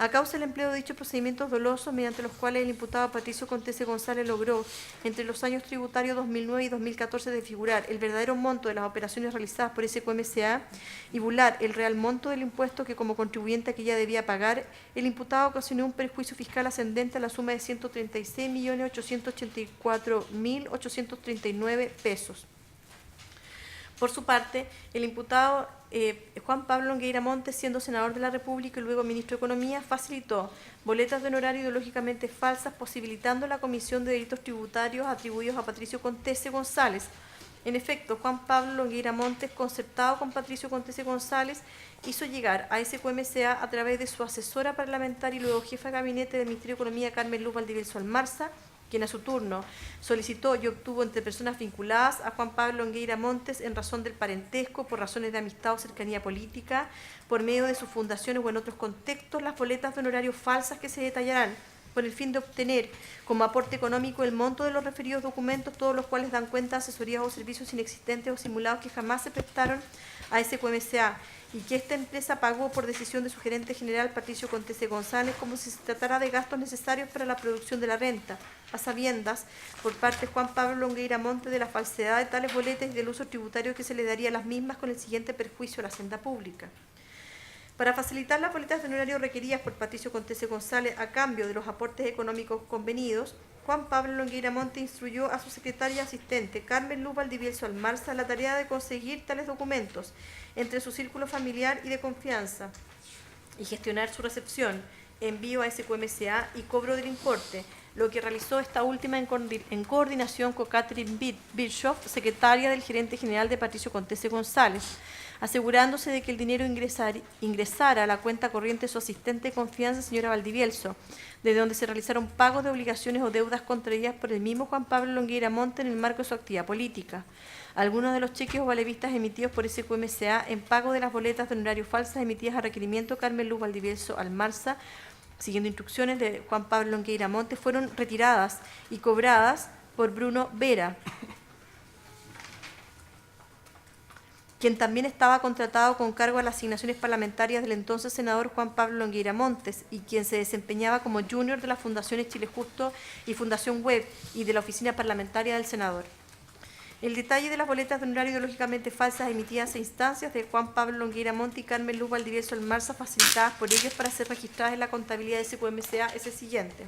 A causa del empleo de dichos procedimientos dolosos, mediante los cuales el imputado Patricio Contese González logró, entre los años tributarios 2009 y 2014, desfigurar el verdadero monto de las operaciones realizadas por SQM S.A. y burlar el real monto del impuesto que como contribuyente aquella debía pagar, el imputado ocasionó un perjuicio fiscal ascendente a la suma de 136.884.839 pesos. Por su parte, el imputado Juan Pablo Longueira Montes, siendo senador de la República y luego ministro de Economía, facilitó boletas de honorario ideológicamente falsas, posibilitando la comisión de delitos tributarios atribuidos a Patricio Contese González. En efecto, Juan Pablo Longueira Montes, concertado con Patricio Contese González, hizo llegar a SQM S.A. a través de su asesora parlamentaria y luego jefa de gabinete del Ministerio de Economía, Carmen Luz Valdivieso Almarza, quien a su turno solicitó y obtuvo entre personas vinculadas a Juan Pablo Longueira Montes en razón del parentesco, por razones de amistad o cercanía política, por medio de sus fundaciones o en otros contextos, las boletas de honorario falsas que se detallarán, con el fin de obtener como aporte económico el monto de los referidos documentos, todos los cuales dan cuenta de asesorías o servicios inexistentes o simulados que jamás se prestaron a SQM S.A., y que esta empresa pagó por decisión de su gerente general Patricio Contese González como si se tratara de gastos necesarios para la producción de la renta, a sabiendas por parte de Juan Pablo Longueira Monte de la falsedad de tales boletas y del uso tributario que se le daría a las mismas con el siguiente perjuicio a la hacienda pública. Para facilitar las boletas de honorario requeridas por Patricio Contese González a cambio de los aportes económicos convenidos, Juan Pablo Longueira Monte instruyó a su secretaria y asistente, Carmen Luz Valdivielso Almarza, la tarea de conseguir tales documentos entre su círculo familiar y de confianza y gestionar su recepción, envío a SQMSA y cobro del importe, lo que realizó esta última en coordinación con Catherine Bischoff, secretaria del gerente general de Patricio Contese González, asegurándose de que el dinero ingresara a la cuenta corriente de su asistente de confianza, señora Valdivielso, desde donde se realizaron pagos de obligaciones o deudas contraídas por el mismo Juan Pablo Longueira Monte en el marco de su actividad política. Algunos de los cheques o valevistas emitidos por SQMSA en pago de las boletas de honorario falsas emitidas a requerimiento de Carmen Luz Valdivielso Almarza, siguiendo instrucciones de Juan Pablo Longueira Monte, fueron retiradas y cobradas por Bruno Vera, quien también estaba contratado con cargo a las asignaciones parlamentarias del entonces senador Juan Pablo Longueira Montes y quien se desempeñaba como junior de las fundaciones Chile Justo y Fundación Web y de la oficina parlamentaria del senador. El detalle de las boletas de honorario ideológicamente falsas emitidas a instancias de Juan Pablo Longueira Monte y Carmen Luz Valdivielso Almarza, facilitadas por ellos para ser registradas en la contabilidad de SQMSA, es el siguiente.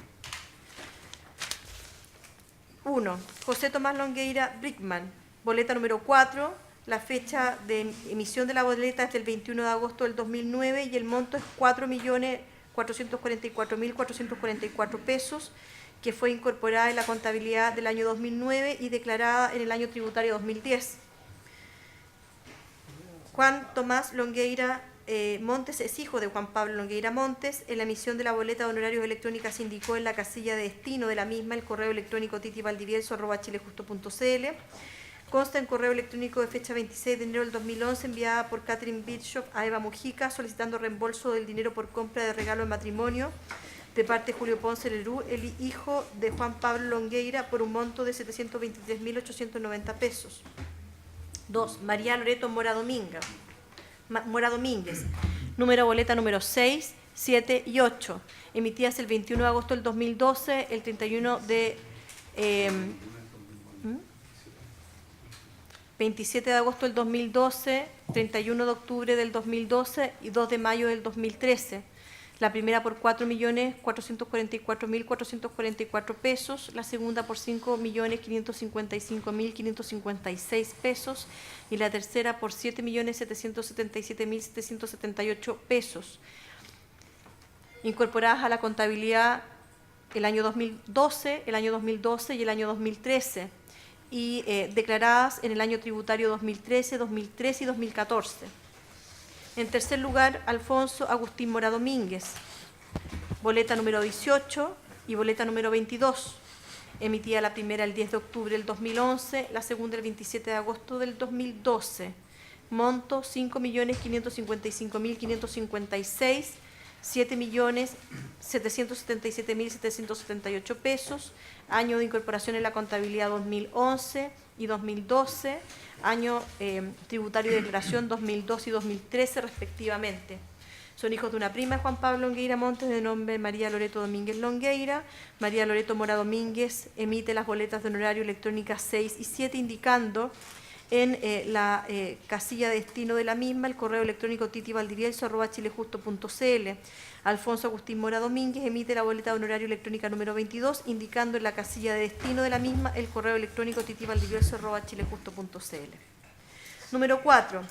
1. José Tomás Longueira Brickman, boleta número 4, la fecha de emisión de la boleta es del 21 de agosto del 2009 y el monto es 4.444.444 pesos, que fue incorporada en la contabilidad del año 2009 y declarada en el año tributario 2010. Juan Tomás Longueira Montes es hijo de Juan Pablo Longueira Montes. En la emisión de la boleta de honorarios electrónica se indicó en la casilla de destino de la misma el correo electrónico titivaldivielso@chilejusto.cl. Consta en correo electrónico de fecha 26 de enero del 2011 enviada por Catherine Bischoff a Eva Mujica solicitando reembolso del dinero por compra de regalo de matrimonio de parte de Julio Ponce Lerú, el hijo de Juan Pablo Longueira, por un monto de 723.890 pesos. 2. María Loreto Mora Domínguez, número boleta número 6, 7 y 8, emitidas el 21 de agosto del 2012, el 31 de... 27 de agosto del 2012, 31 de octubre del 2012 y 2 de mayo del 2013. La primera por 4.444.444 pesos, la segunda por 5.555.556 pesos y la tercera por 7.777.778 pesos, incorporadas a la contabilidad el año 2012 y el año 2013 y declaradas en el año tributario 2013, 2013 y 2014. En tercer lugar, Alfonso Agustín Mora Domínguez, boleta número 18 y boleta número 22, emitida la primera el 10 de octubre del 2011, la segunda el 27 de agosto del 2012, monto 5.555.556, 7.777.778 pesos, año de incorporación en la contabilidad 2011 y 2012, año tributario de declaración 2012 y 2013 respectivamente. Son hijos de una prima de Juan Pablo Longueira Montes de nombre María Loreto Domínguez Longueira. María Loreto Mora Domínguez emite las boletas de honorario electrónicas 6 y 7 indicando en la casilla de destino de la misma el correo electrónico titivaldivielso@chilejusto.cl. Alfonso Agustín Mora Domínguez emite la boleta de honorario electrónica número 22 indicando en la casilla de destino de la misma el correo electrónico titivaldivielso@chilejusto.cl. Número 4.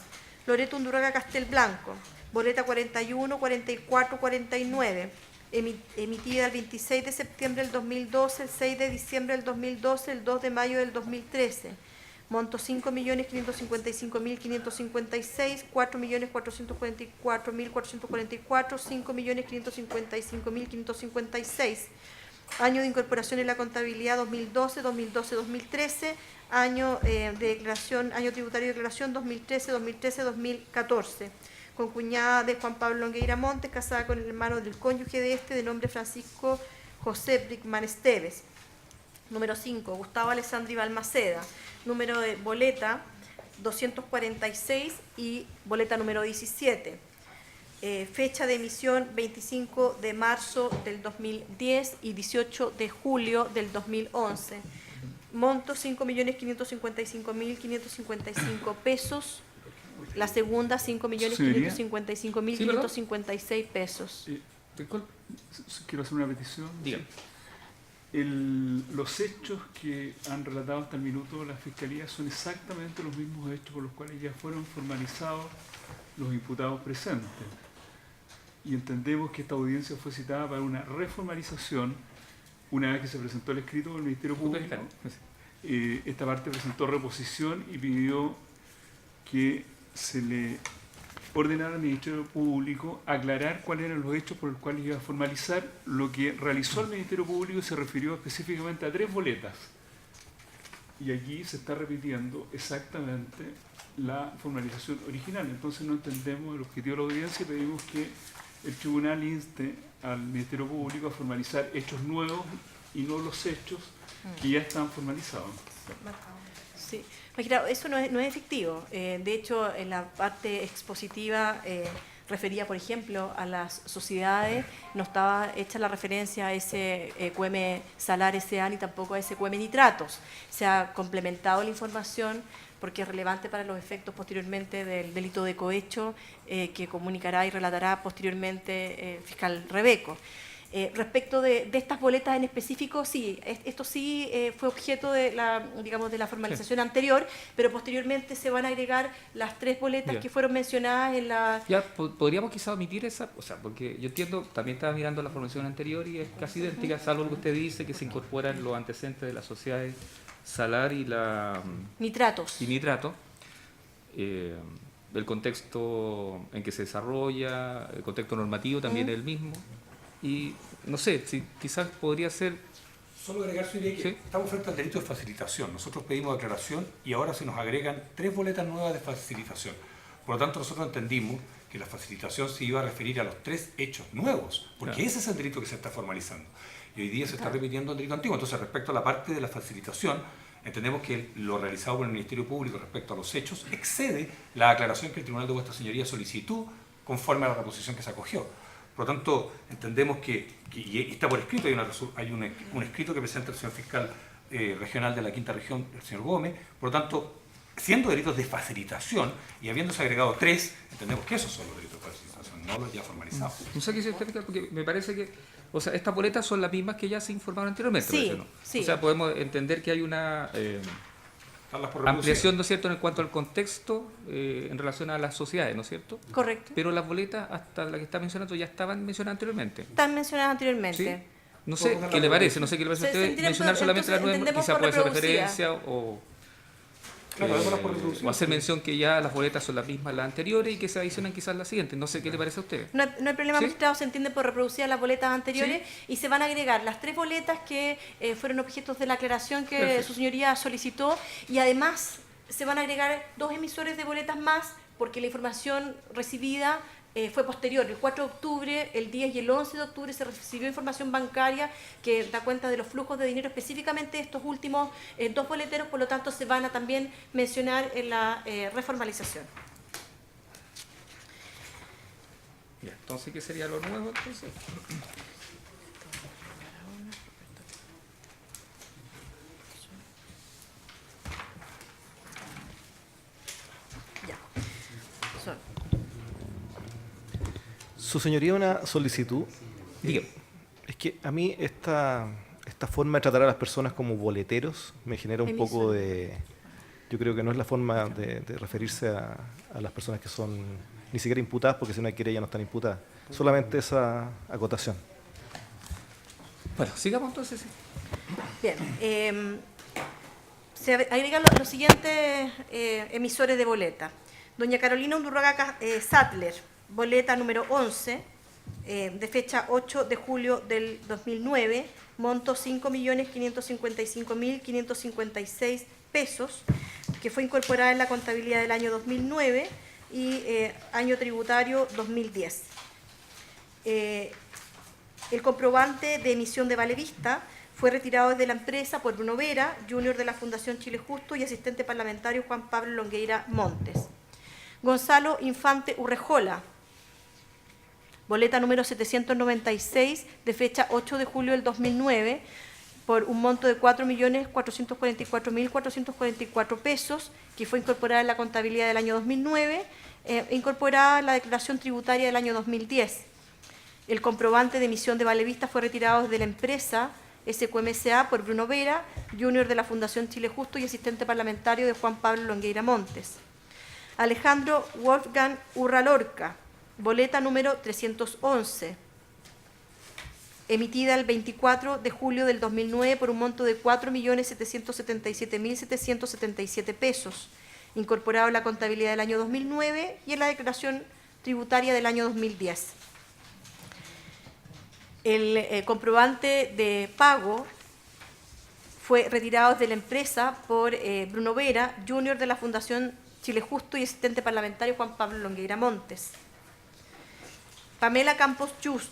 Loreto Undurraga Castelblanco, boleta 41, 44, 49, emitida el 26 de septiembre del 2012, el 6 de diciembre del 2012, el 2 de mayo del 2013. Monto 5.555.556, 4.444.444, 5.555.556. Año de incorporación en la contabilidad 2012, 2012, 2013. Año de declaración, año tributario de declaración 2013, 2013, 2014. Concuñada de Juan Pablo Longueira Montes, casada con el hermano del cónyuge de este, de nombre Francisco José Brickman Esteves. Número 5, Gustavo Alessandri Balmaceda, número de boleta 246 y boleta número 17. Fecha de emisión 25 de marzo del 2010 y 18 de julio del 2011. Monto 5.555.555 pesos. La segunda 5.555.556 pesos. Quiero hacer una petición. Dígame. Los hechos que han relatado hasta el minuto la Fiscalía son exactamente los mismos hechos por los cuales ya fueron formalizados los imputados presentes. Y entendemos que esta audiencia fue citada para una reformalización una vez que se presentó el escrito del Ministerio Público. Esta parte presentó reposición y pidió que se le ordenara al Ministerio Público aclarar cuáles eran los hechos por los cuales iba a formalizar. Lo que realizó el Ministerio Público se refirió específicamente a 3 boletas. Y aquí se está repitiendo exactamente la formalización original. Entonces no entendemos el objetivo de la audiencia y pedimos que el tribunal inste al Ministerio Público a formalizar hechos nuevos y no los hechos que ya están formalizados. Sí, magistrado, eso no es efectivo. De hecho, en la parte expositiva refería, por ejemplo, a las sociedades, no estaba hecha la referencia a ese QM Salar S.A. ni tampoco a ese QM Nitratos. Se ha complementado la información porque es relevante para los efectos posteriormente del delito de cohecho que comunicará y relatará posteriormente el fiscal Rebeco. Respecto de estas boletas en específico, sí, esto sí fue objeto de la, digamos, de la formalización anterior, pero posteriormente se van a agregar las 3 boletas que fueron mencionadas en la... Ya, podríamos quizá omitir esa, o sea, porque yo entiendo, también estaba mirando la formalización anterior y es casi idéntica, salvo lo que usted dice, que se incorporan los antecedentes de la sociedad Salar y la... Nitratos. Y Nitrato. El contexto en que se desarrolla, el contexto normativo también es el mismo. Y no sé, si quizás podría ser... Solo agregar, su idea, que estamos frente al delito de facilitación. Nosotros pedimos aclaración y ahora se nos agregan 3 boletas nuevas de facilitación. Por lo tanto, nosotros entendimos que la facilitación se iba a referir a los 3 hechos nuevos, porque ese es el delito que se está formalizando. Y hoy día se está repitiendo el delito antiguo. Entonces, respecto a la parte de la facilitación, entendemos que lo realizado por el Ministerio Público respecto a los hechos excede la aclaración que el Tribunal de Vuestra Señoría solicitó conforme a la reposición que se acogió. Por lo tanto, entendemos que y está por escrito, hay un escrito que presenta el señor fiscal regional de la Quinta Región, el señor Gómez. Por lo tanto, siendo delitos de facilitación y habiéndose agregado 3, entendemos que esos son los delitos de facilitación, no los ya formalizados. No sé qué se explica, porque me parece que, o sea, estas boletas son las mismas que ya se informaron anteriormente. Sí, parece, ¿no? sí. O sea, podemos entender que hay una ampliación, ¿no es cierto?, en cuanto al contexto en relación a las sociedades, ¿no es cierto? Correcto. Pero las boletas, hasta la que está mencionando, ya estaban mencionadas anteriormente. Están mencionadas anteriormente. ¿Sí? No sé qué le parece, no sé qué le parece a usted mencionar solamente las 9, quizá puede ser referencia o hacer mención que ya las boletas son las mismas las anteriores y que se adicionan quizás las siguientes. No sé qué le parece a usted. No hay problema, magistrado, se entiende por reproducir las boletas anteriores y se van a agregar las 3 boletas que fueron objetos de la aclaración que su señoría solicitó y además se van a agregar 2 emisores de boletas más porque la información recibida fue posterior. El 4 de octubre, el 10 y el 11 de octubre se recibió información bancaria que da cuenta de los flujos de dinero, específicamente estos últimos 2 boleteros, por lo tanto se van a también mencionar en la reformalización. Ya, entonces, ¿qué sería lo nuevo entonces? Su señoría, una solicitud. Dígame. Es que a mí esta forma de tratar a las personas como boleteros me genera un poco de... Yo creo que no es la forma de referirse a las personas que son ni siquiera imputadas, porque si una querella no están imputadas. Solamente esa acotación. Bueno, sigamos entonces. Bien. Se agregan los siguientes emisores de boleta. Doña Carolina Undurraga Sattler, boleta número 11, de fecha 8 de julio del 2009, monto 5.555.556 pesos, que fue incorporada en la contabilidad del año 2009 y año tributario 2010. El comprobante de emisión de vale vista fue retirado desde la empresa por Bruno Vera, junior de la Fundación Chile Justo y asistente parlamentario Juan Pablo Longueira Montes. Gonzalo Infante Urrejola, boleta número 796, de fecha 8 de julio del 2009, por un monto de 4.444.444 pesos, que fue incorporada en la contabilidad del año 2009, incorporada en la declaración tributaria del año 2010. El comprobante de emisión de vale vista fue retirado desde la empresa SQM-SA por Bruno Vera, junior de la Fundación Chile Justo y asistente parlamentario de Juan Pablo Longueira Montes. Alejandro Wolfgang Urra Lorca, boleta número 311, emitida el 24 de julio del 2009 por un monto de 4.777.777 pesos, incorporado en la contabilidad del año 2009 y en la declaración tributaria del año 2010. El comprobante de pago fue retirado de la empresa por Bruno Vera, junior de la Fundación Chile Justo y asistente parlamentario Juan Pablo Longueira Montes. Pamela Campos Just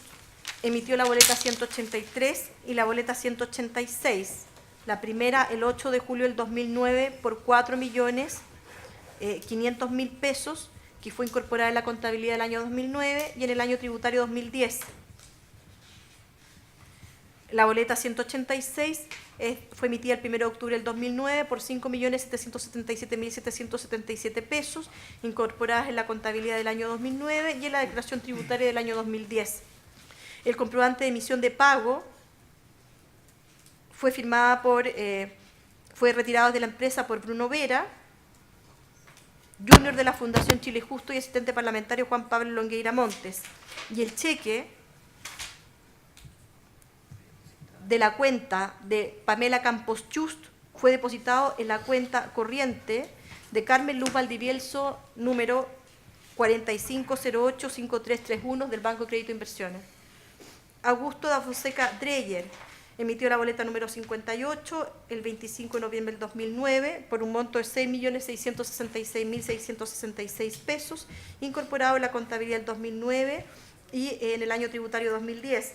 emitió la boleta 183 y la boleta 186, la primera el 8 de julio del 2009 por 4.500.000 pesos, que fue incorporada en la contabilidad del año 2009 y en el año tributario 2010. La boleta 186 fue emitida el 1 de octubre del 2009 por 5.777.777 pesos, incorporadas en la contabilidad del año 2009 y en la declaración tributaria del año 2010. El comprobante de emisión de pago fue retirado de la empresa por Bruno Vera, junior de la Fundación Chile Justo y asistente parlamentario Juan Pablo Longueira Montes, y el cheque de la cuenta de Pamela Campos Just fue depositado en la cuenta corriente de Carmen Luz Valdivielso número 45085331 del Banco de Crédito e Inversiones. Augusto da Fonseca Dreyer emitió la boleta número 58 el 25 de noviembre del 2009 por un monto de 6.666.666 pesos, incorporado en la contabilidad del 2009 y en el año tributario 2010.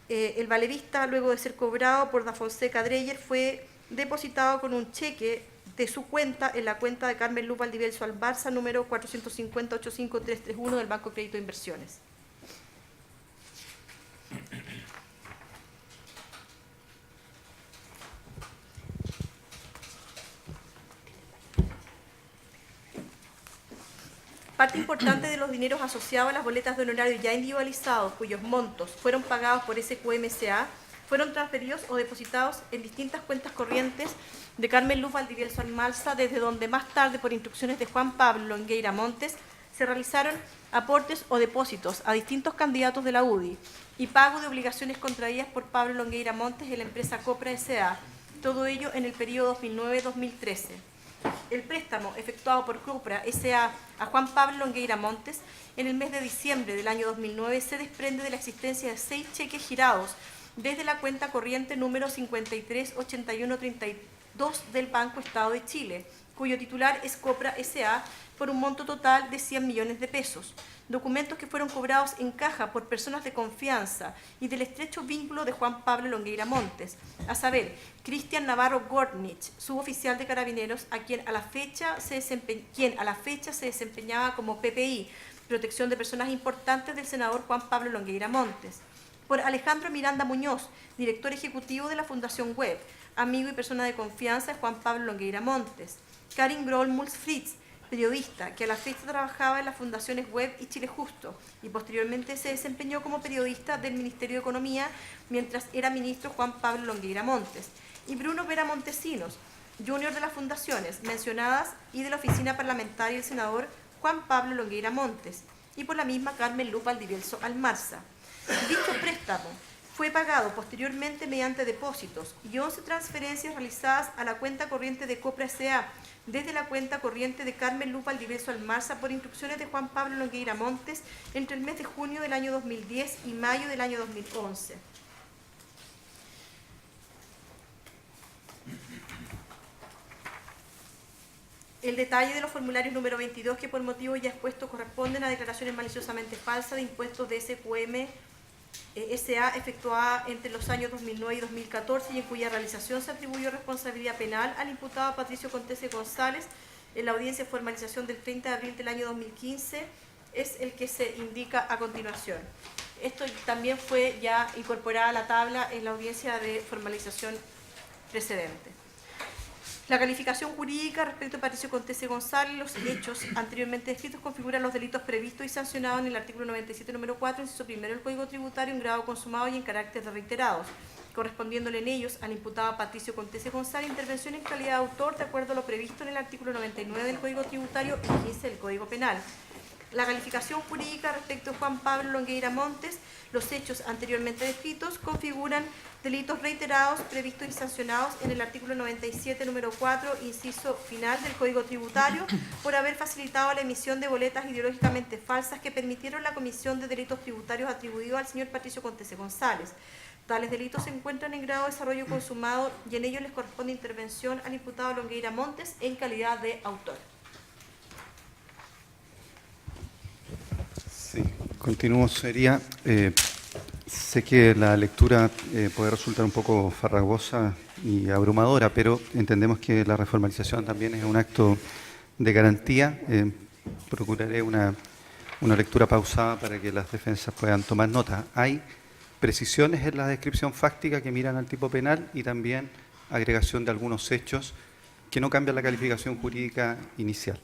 El valerista, luego de ser cobrado por da Fonseca Dreyer, fue depositado con un cheque de su cuenta en la cuenta de Carmen Luz Valdivielso Albarza número 450-85331 del Banco de Crédito e Inversiones. Parte importante de los dineros asociados a las boletas de honorario ya individualizados, cuyos montos fueron pagados por SQM-SA, fueron transferidos o depositados en distintas cuentas corrientes de Carmen Luz Valdivielso Almarza, desde donde más tarde, por instrucciones de Juan Pablo Longueira Montes, se realizaron aportes o depósitos a distintos candidatos de la UDI y pago de obligaciones contraídas por Pablo Longueira Montes en la empresa Copra S.A., todo ello en el periodo 2009-2013. El préstamo efectuado por Copra S.A. a Juan Pablo Longueira Montes en el mes de diciembre del año 2009 se desprende de la existencia de 6 cheques girados desde la cuenta corriente número 538132 del Banco Estado de Chile, cuyo titular es Copra S.A., por un monto total de 100 millones de pesos. Documentos que fueron cobrados en caja por personas de confianza y del estrecho vínculo de Juan Pablo Longueira Montes, a saber, Cristian Navarro Gornich, suboficial de Carabineros, quien a la fecha se desempeñaba como PPI, protección de personas importantes del senador Juan Pablo Longueira Montes. Por Alejandro Miranda Muñoz, director ejecutivo de la Fundación Web, amigo y persona de confianza de Juan Pablo Longueira Montes. Karin Grolmuls Fritz, periodista que a la fecha trabajaba en las fundaciones Web y Chile Justo y posteriormente se desempeñó como periodista del Ministerio de Economía mientras era ministro Juan Pablo Longueira Montes. Y Bruno Vera Montesinos, junior de las fundaciones mencionadas y de la oficina parlamentaria del senador Juan Pablo Longueira Montes, y por la misma Carmen Luz Valdivielso Almarza. Dicho préstamo fue pagado posteriormente mediante depósitos y 11 transferencias realizadas a la cuenta corriente de Copra S.A. desde la cuenta corriente de Carmen Luz Valdivielso Almarza por instrucciones de Juan Pablo Longueira Montes entre el mes de junio del año 2010 y mayo del año 2011. El detalle de los formularios número 22 que por motivo ya expuesto corresponden a declaraciones maliciosamente falsas de impuestos de SQM S.A. efectuada entre los años 2009 y 2014 y en cuya realización se atribuyó responsabilidad penal al imputado Patricio Contese González en la audiencia de formalización del 30 de abril del año 2015, es el que se indica a continuación. Esto también fue ya incorporada a la tabla en la audiencia de formalización precedente. La calificación jurídica respecto a Patricio Contese González, los hechos anteriormente descritos configuran los delitos previstos y sancionados en el artículo 97, número 4, inciso primero del Código Tributario en grado consumado y en carácter de reiterados. correspondiéndole en ellos al imputado Patricio Contese González intervención en calidad de autor de acuerdo a lo previsto en el artículo 99 del Código Tributario y 15 del Código Penal. La calificación jurídica respecto a Juan Pablo Longueira Montes, los hechos anteriormente descritos configuran delitos reiterados previstos y sancionados en el artículo 97, número 4, inciso final del Código Tributario, por haber facilitado la emisión de boletas ideológicamente falsas que permitieron la comisión de delitos tributarios atribuidos al señor Patricio Contese González. Tales delitos se encuentran en grado de desarrollo consumado y en ellos les corresponde intervención al imputado Longueira Montes en calidad de autor. Sí, continúo, sería. Sé que la lectura puede resultar un poco farragosa y abrumadora, pero entendemos que la reformalización también es un acto de garantía. Procuraré una lectura pausada para que las defensas puedan tomar nota. Hay precisiones en la descripción fáctica que miran al tipo penal y también agregación de algunos hechos que no cambian la calificación jurídica inicial.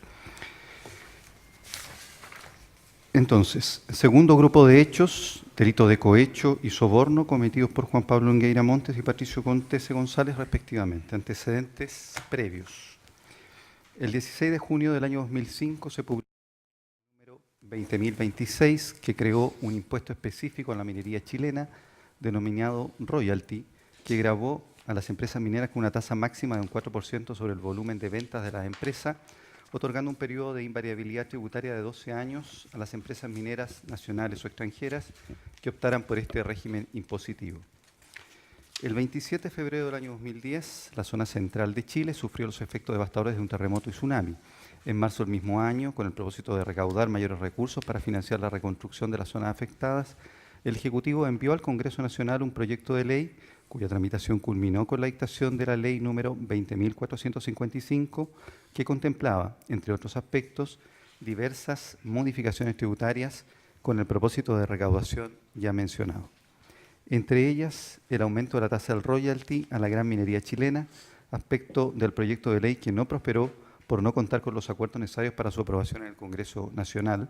Entonces, segundo grupo de hechos, delito de cohecho y soborno cometidos por Juan Pablo Longueira Montes y Patricio Contese González respectivamente. Antecedentes previos. El 16 de junio del año 2005 se publicó el número 20.026 que creó un impuesto específico a la minería chilena denominado royalty, que gravó a las empresas mineras con una tasa máxima de un 4% sobre el volumen de ventas de la empresa, otorgando un periodo de invariabilidad tributaria de 12 años a las empresas mineras nacionales o extranjeras que optaran por este régimen impositivo. El 27 de febrero del año 2010, la zona central de Chile sufrió los efectos devastadores de un terremoto y tsunami. En marzo del mismo año, con el propósito de recaudar mayores recursos para financiar la reconstrucción de las zonas afectadas, el Ejecutivo envió al Congreso Nacional un proyecto de ley cuya tramitación culminó con la dictación de la ley número 20.455, que contemplaba, entre otros aspectos, diversas modificaciones tributarias con el propósito de recaudación ya mencionado. Entre ellas, el aumento de la tasa del royalty a la gran minería chilena, aspecto del proyecto de ley que no prosperó por no contar con los acuerdos necesarios para su aprobación en el Congreso Nacional,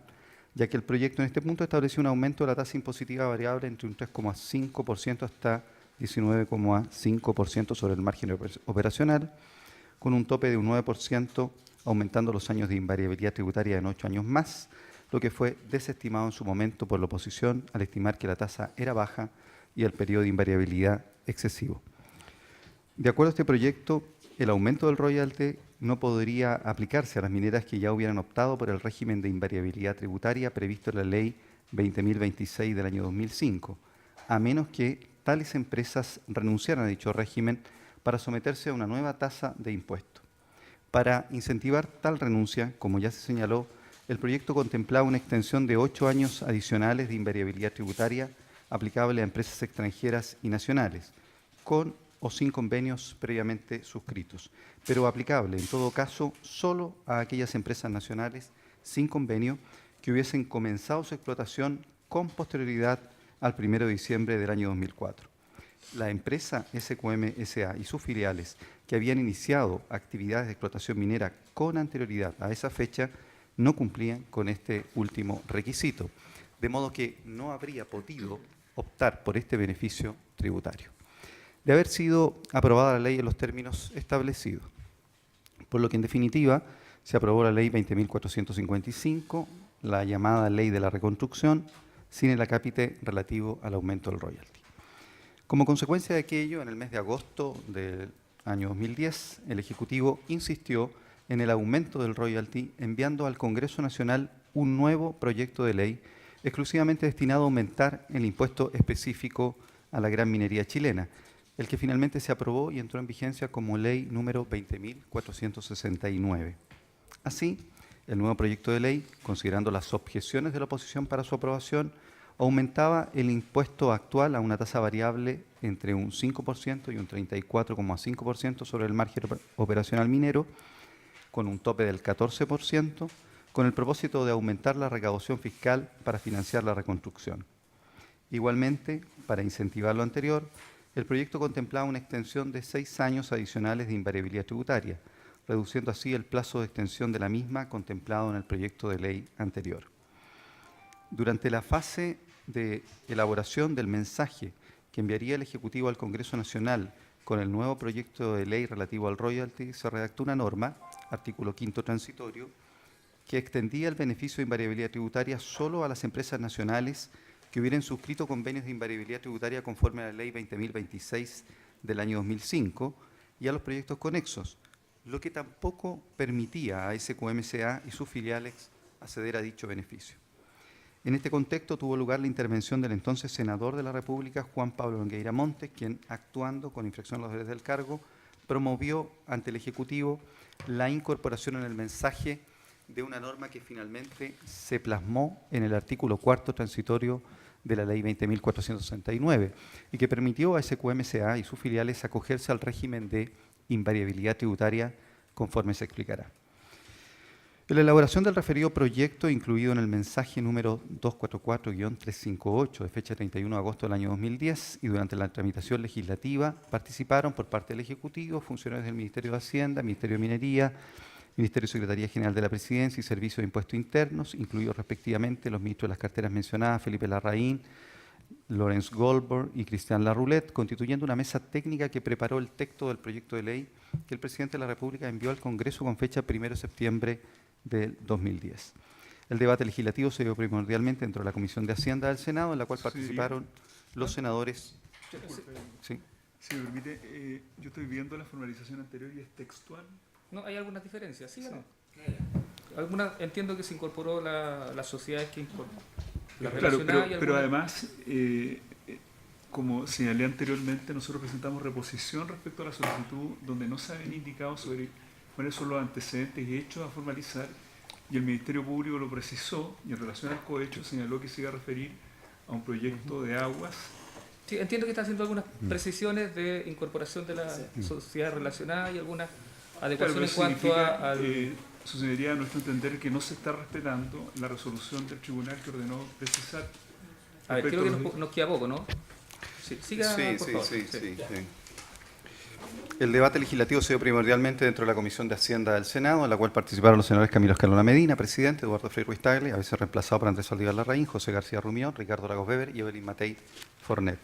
ya que el proyecto en este punto estableció un aumento de la tasa impositiva variable entre un 3,5% hasta 19,5% sobre el margen operacional, con un tope de un 9%, aumentando los años de invariabilidad tributaria en 8 años más, lo que fue desestimado en su momento por la oposición al estimar que la tasa era baja y el periodo de invariabilidad excesivo. De acuerdo a este proyecto, el aumento del royalty no podría aplicarse a las mineras que ya hubieran optado por el régimen de invariabilidad tributaria previsto en la Ley 20.026 del año 2005, a menos que tales empresas renunciaran a dicho régimen para someterse a una nueva tasa de impuesto. Para incentivar tal renuncia, como ya se señaló, el proyecto contemplaba una extensión de 8 años adicionales de invariabilidad tributaria aplicable a empresas extranjeras y nacionales, con o sin convenios previamente suscritos, pero aplicable en todo caso solo a aquellas empresas nacionales sin convenio que hubiesen comenzado su explotación con posterioridad al 1 de diciembre del año 2004. La empresa SQM S.A. y sus filiales que habían iniciado actividades de explotación minera con anterioridad a esa fecha no cumplían con este último requisito, de modo que no habría podido optar por este beneficio tributario. De haber sido aprobada la ley en los términos establecidos, por lo que en definitiva se aprobó la ley 20.455, la llamada ley de la reconstrucción, sin el acápite relativo al aumento del royalty. Como consecuencia de aquello, en el mes de agosto del año 2010, el Ejecutivo insistió en el aumento del royalty, enviando al Congreso Nacional un nuevo proyecto de ley exclusivamente destinado a aumentar el impuesto específico a la gran minería chilena, el que finalmente se aprobó y entró en vigencia como ley número 20.469. Así, el nuevo proyecto de ley, considerando las objeciones de la oposición para su aprobación, aumentaba el impuesto actual a una tasa variable entre un 5% y un 34,5% sobre el margen operacional minero, con un tope del 14%, con el propósito de aumentar la recaudación fiscal para financiar la reconstrucción. Igualmente, para incentivar lo anterior, el proyecto contemplaba una extensión de 6 años adicionales de invariabilidad tributaria, reduciendo así el plazo de extensión de la misma contemplado en el proyecto de ley anterior. Durante la fase de elaboración del mensaje que enviaría el Ejecutivo al Congreso Nacional con el nuevo proyecto de ley relativo al royalty, se redactó una norma, artículo 5º transitorio, que extendía el beneficio de invariabilidad tributaria solo a las empresas nacionales que hubieran suscrito convenios de invariabilidad tributaria conforme a la Ley 20.026 del año 2005 y a los proyectos conexos, lo que tampoco permitía a SQM.SA y sus filiales acceder a dicho beneficio. En este contexto tuvo lugar la intervención del entonces senador de la República, Juan Pablo Longueira Montes, quien, actuando con infracción a los deberes del cargo, promovió ante el Ejecutivo la incorporación en el mensaje de una norma que finalmente se plasmó en el artículo 4º transitorio de la Ley 20.469 y que permitió a SQM.SA y sus filiales acogerse al régimen de invariabilidad tributaria conforme se explicará. En la elaboración del referido proyecto, incluido en el mensaje número 244-358 de fecha 31 de agosto del año 2010 y durante la tramitación legislativa, participaron por parte del Ejecutivo funcionarios del Ministerio de Hacienda, Ministerio de Minería, Ministerio de Secretaría General de la Presidencia y Servicio de Impuestos Internos, incluidos respectivamente los ministros de las carteras mencionadas, Felipe Larraín, Lorenz Goldberg y Cristian Larroulet, constituyendo una mesa técnica que preparó el texto del proyecto de ley que el Presidente de la República envió al Congreso con fecha 1 de septiembre del 2010. El debate legislativo se dio primordialmente dentro de la Comisión de Hacienda del Senado, en la cual participaron los senadores. ¿Sí? Si me permite, yo estoy viendo la formalización anterior y es textual. No, hay algunas diferencias, ¿sí o no? Entiendo que se incorporó las sociedades que Claro, pero además, como señalé anteriormente, nosotros presentamos reposición respecto a la solicitud donde no se habían indicado sobre cuáles son los antecedentes y hechos a formalizar, y el Ministerio Público lo precisó y en relación al cohecho señaló que se iba a referir a un proyecto de aguas. Sí, entiendo que está haciendo algunas precisiones de incorporación de la sociedad relacionada y algunas adecuaciones en cuanto al... Sucedería a nuestro entender que no se está respetando la resolución del tribunal que ordenó precisar. A ver, creo que nos queda poco, ¿no? Sí, siga, por favor. Sí. El debate legislativo se dio primordialmente dentro de la Comisión de Hacienda del Senado, en la cual participaron los senadores Camilo Escalona Medina, presidente, Eduardo Frei Ruiz Tagle, a veces reemplazado por Andrés Saldívar Larraín, José García Rumión, Ricardo Lagos Weber y Evelyn Matei Fornet.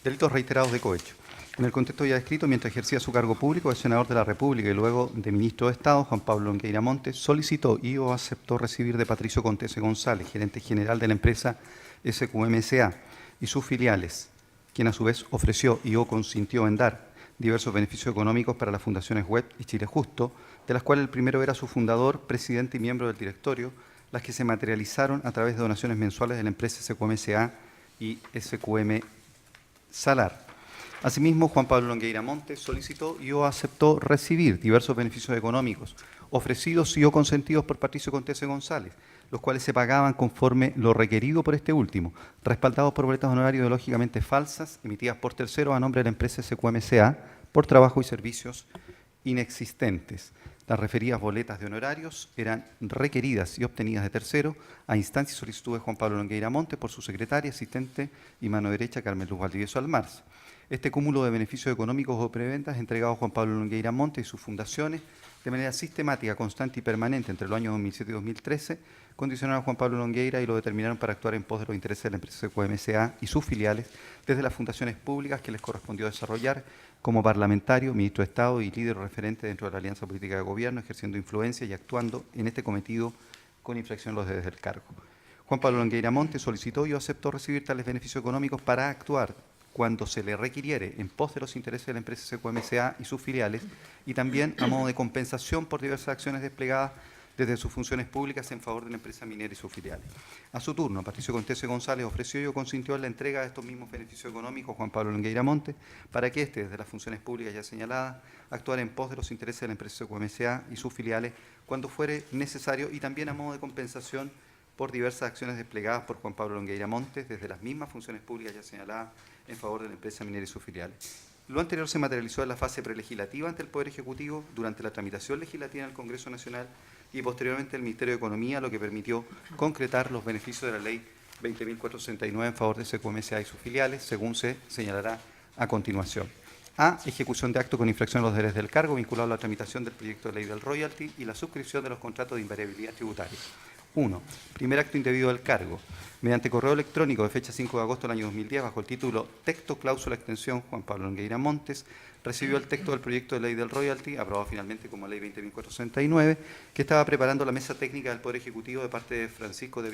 Delitos reiterados de cohecho. En el contexto ya descrito, mientras ejercía su cargo público, el senador de la República y luego de ministro de Estado, Juan Pablo Longueira Montes, solicitó y o aceptó recibir de Patricio Contese González, gerente general de la empresa SQM.SA y sus filiales, quien a su vez ofreció y o consintió en dar diversos beneficios económicos para las fundaciones Web y Chile Justo, de las cuales el primero era su fundador, presidente y miembro del directorio, las que se materializaron a través de donaciones mensuales de la empresa SQM.SA y SQM Salar. Asimismo, Juan Pablo Longueira Montes solicitó y o aceptó recibir diversos beneficios económicos ofrecidos y o consentidos por Patricio Contese González, los cuales se pagaban conforme lo requerido por este último, respaldados por boletas de honorario ideológicamente falsas emitidas por terceros a nombre de la empresa SQM.SA por trabajo y servicios inexistentes. Las referidas boletas de honorarios eran requeridas y obtenidas de tercero a instancia y solicitud de Juan Pablo Longueira Montes por su secretaria, asistente y mano derecha Carmen Luz Valdivieso Almarza. Este cúmulo de beneficios económicos o preventas entregado a Juan Pablo Longueira Montes y sus fundaciones de manera sistemática, constante y permanente entre los años 2007 y 2013, condicionaron a Juan Pablo Longueira y lo determinaron para actuar en pos de los intereses de la empresa SQM.SA y sus filiales desde las fundaciones públicas que les correspondió desarrollar como parlamentario, ministro de Estado y líder referente dentro de la alianza política de gobierno, ejerciendo influencia y actuando en este cometido con infracción de los deberes del cargo. Juan Pablo Longueira Montes solicitó y aceptó recibir tales beneficios económicos para actuar cuando se le requiriere en pos de los intereses de la empresa SQM.SA y sus filiales, y también a modo de compensación por diversas acciones desplegadas desde sus funciones públicas en favor de la empresa minera y sus filiales. A su turno, Patricio Contese González ofreció y o consintió en la entrega de estos mismos beneficios económicos a Juan Pablo Longueira Montes para que éste, desde las funciones públicas ya señaladas, actuara en pos de los intereses de la empresa SQM.SA y sus filiales cuando fuere necesario, y también a modo de compensación por diversas acciones desplegadas por Juan Pablo Longueira Montes desde las mismas funciones públicas ya señaladas en favor de la empresa minera y sus filiales. Lo anterior se materializó en la fase prelegislativa ante el Poder Ejecutivo durante la tramitación legislativa en el Congreso Nacional y posteriormente el Ministerio de Economía, lo que permitió concretar los beneficios de la Ley 20.469 en favor de SQM.SA y sus filiales, según se señalará a continuación. A. Ejecución de acto con infracción a los deberes del cargo vinculado a la tramitación del proyecto de ley del royalty y la suscripción de los contratos de invariabilidad tributaria. 1. Primer acto indebido del cargo. Mediante correo electrónico de fecha 5 de agosto del año 2010, bajo el título Texto Cláusula Extensión Juan Pablo Longueira Montes, recibió el texto del proyecto de ley del royalty, aprobado finalmente como ley 20.469, que estaba preparando la mesa técnica del Poder Ejecutivo de parte de Franco de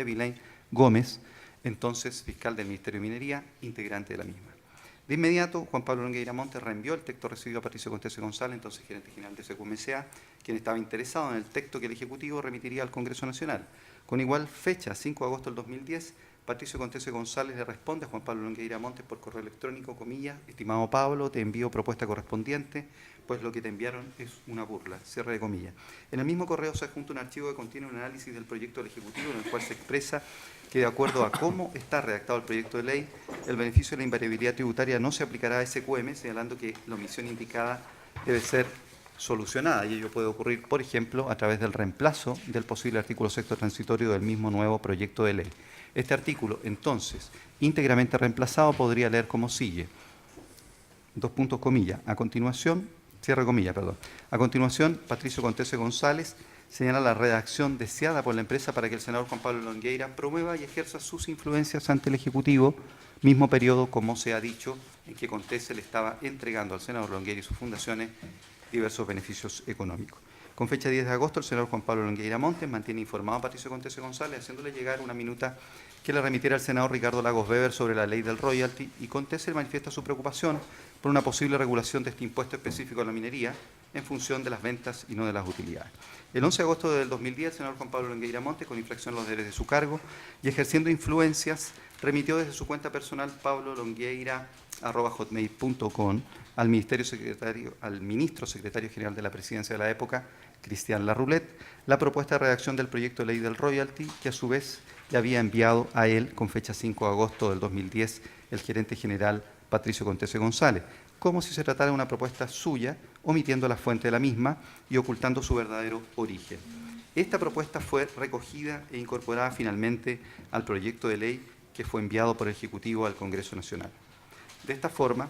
Vilain Gómez, entonces fiscal del Ministerio de Minería, integrante de la misma. De inmediato, Juan Pablo Longueira Montes reenvió el texto recibido a Patricio Contese González, entonces gerente general de SQMSA, quien estaba interesado en el texto que el Ejecutivo remitiría al Congreso Nacional. Con igual fecha, 5 de agosto del 2010, Patricio Contese González le responde a Juan Pablo Longueira Montes por correo electrónico, comillas, estimado Pablo, te envío propuesta correspondiente, pues lo que te enviaron es una burla, cierre de comillas. En el mismo correo se adjunta un archivo que contiene un análisis del proyecto del Ejecutivo en el cual se expresa que de acuerdo a cómo está redactado el proyecto de ley, el beneficio de la invariabilidad tributaria no se aplicará a SQM, señalando que la omisión indicada debe ser solucionada, y ello puede ocurrir, por ejemplo, a través del reemplazo del posible artículo 6º transitorio del mismo nuevo proyecto de ley. Este artículo, entonces, íntegramente reemplazado, podría leer como sigue. Dos puntos, comillas. A continuación, cierre comillas, perdón. A continuación, Patricio Contese González señala la redacción deseada por la empresa para que el senador Juan Pablo Longueira promueva y ejerza sus influencias ante el Ejecutivo, mismo periodo, como se ha dicho, en que Contese le estaba entregando al senador Longueira y sus fundaciones diversos beneficios económicos. Con fecha 10 de agosto, el senador Juan Pablo Longueira Montes mantiene informado a Patricio Contese González, haciéndole llegar una minuta que le remitiera al senador Ricardo Lagos Weber sobre la ley del royalty, y Contese manifiesta su preocupación por una posible regulación de este impuesto específico a la minería en función de las ventas y no de las utilidades. El 11 de agosto del 2010, el senador Juan Pablo Longueira Montes, con infracción de los deberes de su cargo y ejerciendo influencias, remitió desde su cuenta personal pablolongueira@hotmail.com al ministro secretario general de la Presidencia de la época, Cristian Larroulet, la propuesta de redacción del proyecto de ley del royalty, que a su vez le había enviado a él con fecha 5 de agosto del 2010 el gerente general Patricio Contese González, como si se tratara de una propuesta suya, omitiendo la fuente de la misma y ocultando su verdadero origen. Esta propuesta fue recogida e incorporada finalmente al proyecto de ley que fue enviado por el Ejecutivo al Congreso Nacional. De esta forma,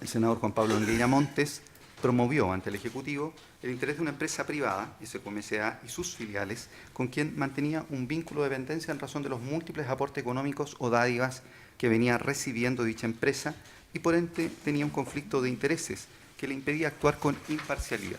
el senador Juan Pablo Longueira Montes promovió ante el Ejecutivo el interés de una empresa privada, SQMSA, y sus filiales, con quien mantenía un vínculo de dependencia en razón de los múltiples aportes económicos o dádivas que venía recibiendo dicha empresa, y por ende tenía un conflicto de intereses que le impedía actuar con imparcialidad.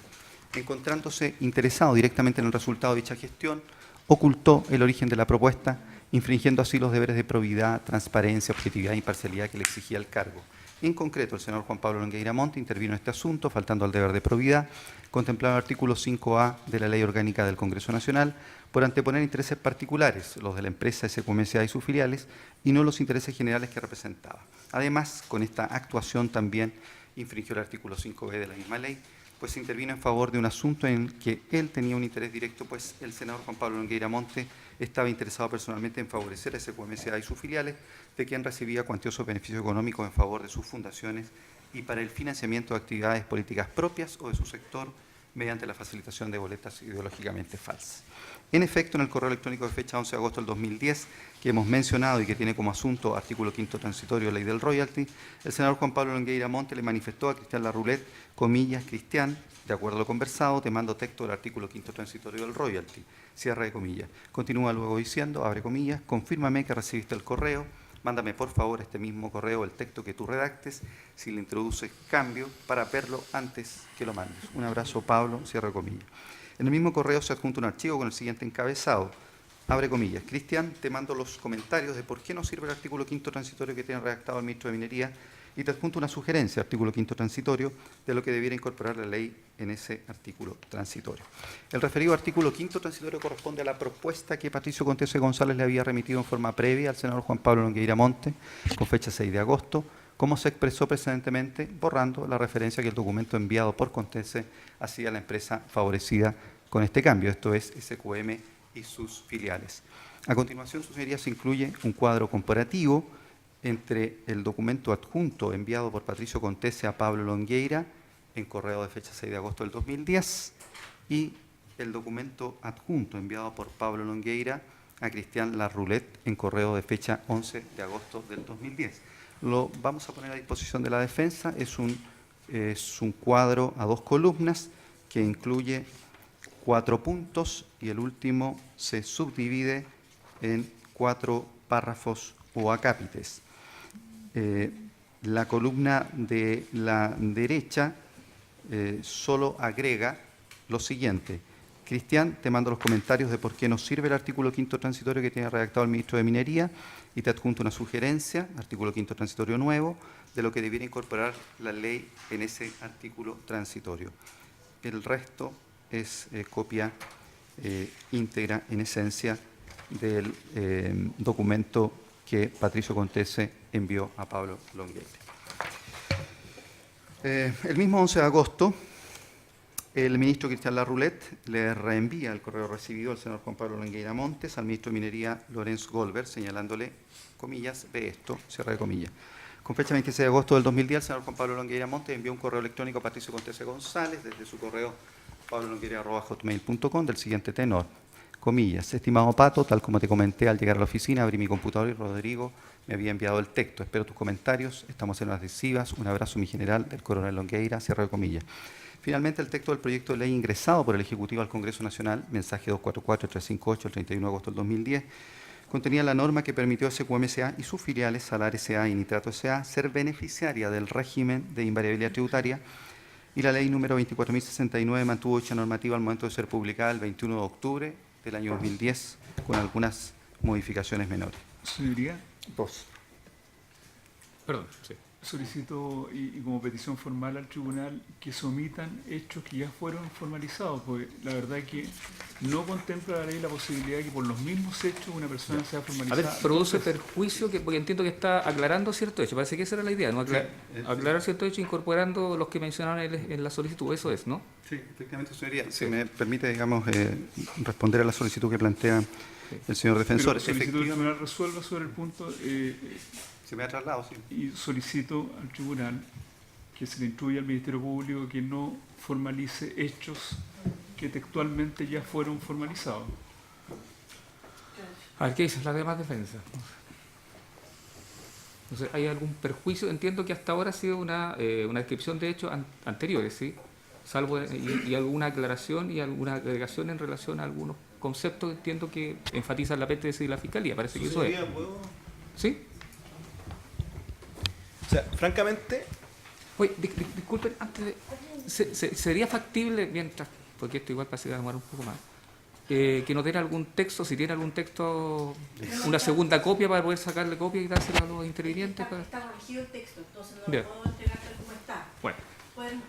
Encontrándose interesado directamente en el resultado de dicha gestión, ocultó el origen de la propuesta, infringiendo así los deberes de probidad, transparencia, objetividad e imparcialidad que le exigía el cargo. En concreto, el senador Juan Pablo Longueira Montes intervino en este asunto, faltando al deber de probidad, contemplado en el artículo 5A de la Ley Orgánica del Congreso Nacional, por anteponer intereses particulares, los de la empresa SQMSA y sus filiales, y no los intereses generales que representaba. Además, con esta actuación también infringió el artículo 5B de la misma ley, pues intervino en favor de un asunto en el que él tenía un interés directo, pues el senador Juan Pablo Longueira Montes estaba interesado personalmente en favorecer a SQMSA y sus filiales, de quien recibía cuantiosos beneficios económicos en favor de sus fundaciones y para el financiamiento de actividades políticas propias o de su sector mediante la facilitación de boletas ideológicamente falsas. En efecto, en el correo electrónico de fecha 11 de agosto del 2010, que hemos mencionado y que tiene como asunto artículo 5º transitorio de ley del royalty, el senador Juan Pablo Longueira Montes le manifestó a Cristian Larroulet, comillas, Cristian, de acuerdo a lo conversado, te mando texto del artículo 5º transitorio del royalty, cierre de comillas. Continúa luego diciendo, abre comillas, confírmame que recibiste el correo, mándame por favor este mismo correo el texto que tú redactes, si le introduces cambio, para verlo antes que lo mandes. Un abrazo, Pablo, cierre comillas. En el mismo correo se adjunta un archivo con el siguiente encabezado, abre comillas, Cristian, te mando los comentarios de por qué no sirve el artículo 5º transitorio que tiene redactado el ministro de Minería, y te adjunto una sugerencia, artículo 5º transitorio, de lo que debiera incorporar la ley en ese artículo transitorio. El referido artículo 5º transitorio corresponde a la propuesta que Patricio Contese González le había remitido en forma previa al senador Juan Pablo Longueira Montes, con fecha 6 de agosto, como se expresó precedentemente, borrando la referencia que el documento enviado por Contese hacía a la empresa favorecida con este cambio, esto es SQM y sus filiales. A continuación, sus señorías, se incluye un cuadro comparativo entre el documento adjunto enviado por Patricio Contese a Pablo Longueira en correo de fecha 6 de agosto del 2010 y el documento adjunto enviado por Pablo Longueira a Cristian Larroulet en correo de fecha 11 de agosto del 2010. Lo vamos a poner a disposición de la defensa, es un cuadro a 2 columnas que incluye 4 puntos y el último se subdivide en 4 párrafos o acápites. La columna de la derecha solo agrega lo siguiente. Cristian, te mando los comentarios de por qué nos sirve el artículo 5º transitorio que tiene redactado el ministro de Minería y te adjunto una sugerencia, artículo 5º transitorio nuevo, de lo que debiera incorporar la ley en ese artículo transitorio. El resto es copia íntegra, en esencia, del documento que Patricio Contese envió a Pablo Longueira. El mismo 11 de agosto, el ministro Cristian Larroulet le reenvía el correo recibido al senador Juan Pablo Longueira Montes al ministro de Minería Lorenzo Goldberg, señalándole, comillas, ve esto, cierre de comillas. Con fecha 26 de agosto del 2010, el senador Juan Pablo Longueira Montes envió un correo electrónico a Patricio Contese González desde su correo pablolongueira@hotmail.com del siguiente tenor. Comillas, estimado Pato, tal como te comenté al llegar a la oficina, abrí mi computador y Rodrigo me había enviado el texto. Espero tus comentarios. Estamos en las adhesivas. Un abrazo, mi general, del coronel Longueira, cierre de comillas. Finalmente, el texto del proyecto de ley ingresado por el Ejecutivo al Congreso Nacional, mensaje 244-358, el 31 de agosto del 2010, contenía la norma que permitió a SQM S.A. y sus filiales, Salar S.A. y Nitrato S.A., ser beneficiaria del régimen de invariabilidad tributaria, y la ley número 24.069 mantuvo dicha normativa al momento de ser publicada el 21 de octubre del año 2010, con algunas modificaciones menores. Señoría. Dos. Perdón, sí. Solicito, y como petición formal al tribunal, que se omitan hechos que ya fueron formalizados, porque la verdad es que no contempla la ley la posibilidad de que por los mismos hechos una persona sea formalizada. A ver, produce perjuicio, porque entiendo que está aclarando cierto hecho. Parece que esa era la idea, ¿no? Aclarar cierto hecho incorporando los que mencionaron en la solicitud. Eso es, ¿no? Sí, efectivamente, señoría. Si me permite, digamos, responder a la solicitud que plantea el señor defensor. Pero solicito que el tribunal resuelva sobre el punto. Se me ha trasladado, sí. Y solicito al tribunal que se le instruya al Ministerio Público que no formalice hechos que textualmente ya fueron formalizados. A ver, ¿qué dicen las demás defensas? No sé, ¿hay algún perjuicio? Entiendo que hasta ahora ha sido una descripción de hechos anteriores, ¿sí? Salvo y alguna aclaración y alguna agregación en relación a algunos conceptos, entiendo que enfatizan la PTS y la Fiscalía. Parece que eso es. ¿Sí? O sea, francamente... Oye, disculpen, antes de... ¿Sería factible, mientras, porque esto igual parece que va a demorar un poco más, que nos den algún texto, si tiene algún texto, una segunda copia para poder sacarle copia y dársela a los intervinientes? Está corregido el texto, entonces no lo puedo entregar tal como está. Bueno.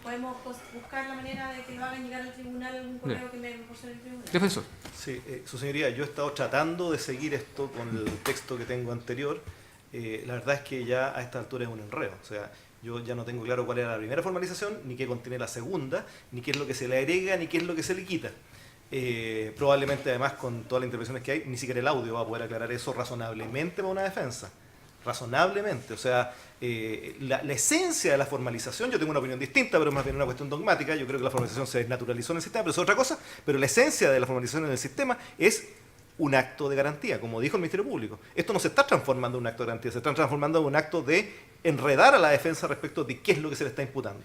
Podemos buscar la manera de que lo hagan llegar al tribunal algún correo que me proporcione el tribunal. Defensor. Sí, su señoría, yo he estado tratando de seguir esto con el texto que tengo anterior. La verdad es que ya a esta altura es un enredo. O sea, yo ya no tengo claro cuál era la primera formalización, ni qué contiene la segunda, ni qué es lo que se le agrega, ni qué es lo que se le quita. Probablemente, además, con todas las intervenciones que hay, ni siquiera el audio va a poder aclarar eso razonablemente para una defensa. Razonablemente. O sea, la esencia de la formalización, yo tengo una opinión distinta, pero es más bien una cuestión dogmática. Yo creo que la formalización se desnaturalizó en el sistema, pero es otra cosa. Pero la esencia de la formalización en el sistema es un acto de garantía, como dijo el Ministerio Público. Esto no se está transformando en un acto de garantía, se está transformando en un acto de enredar a la defensa respecto de qué es lo que se le está imputando.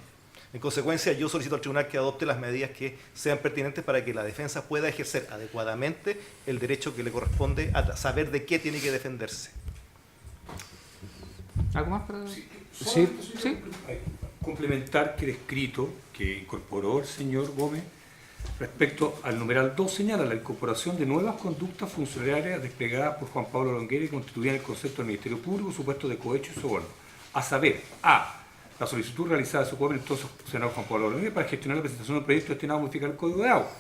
En consecuencia, yo solicito al tribunal que adopte las medidas que sean pertinentes para que la defensa pueda ejercer adecuadamente el derecho que le corresponde a saber de qué tiene que defenderse. ¿Algo más para...? Sí. Complementar que el escrito que incorporó el señor Gómez respecto al numeral 2 señala la incorporación de nuevas conductas funcionariales desplegadas por Juan Pablo Longueira y constituían el concepto del Ministerio Público supuesto de cohecho y soborno. A saber, A, la solicitud realizada de su gobierno, entonces senador Juan Pablo Longueira, para gestionar la presentación de un proyecto destinado a modificar el Código de Agua.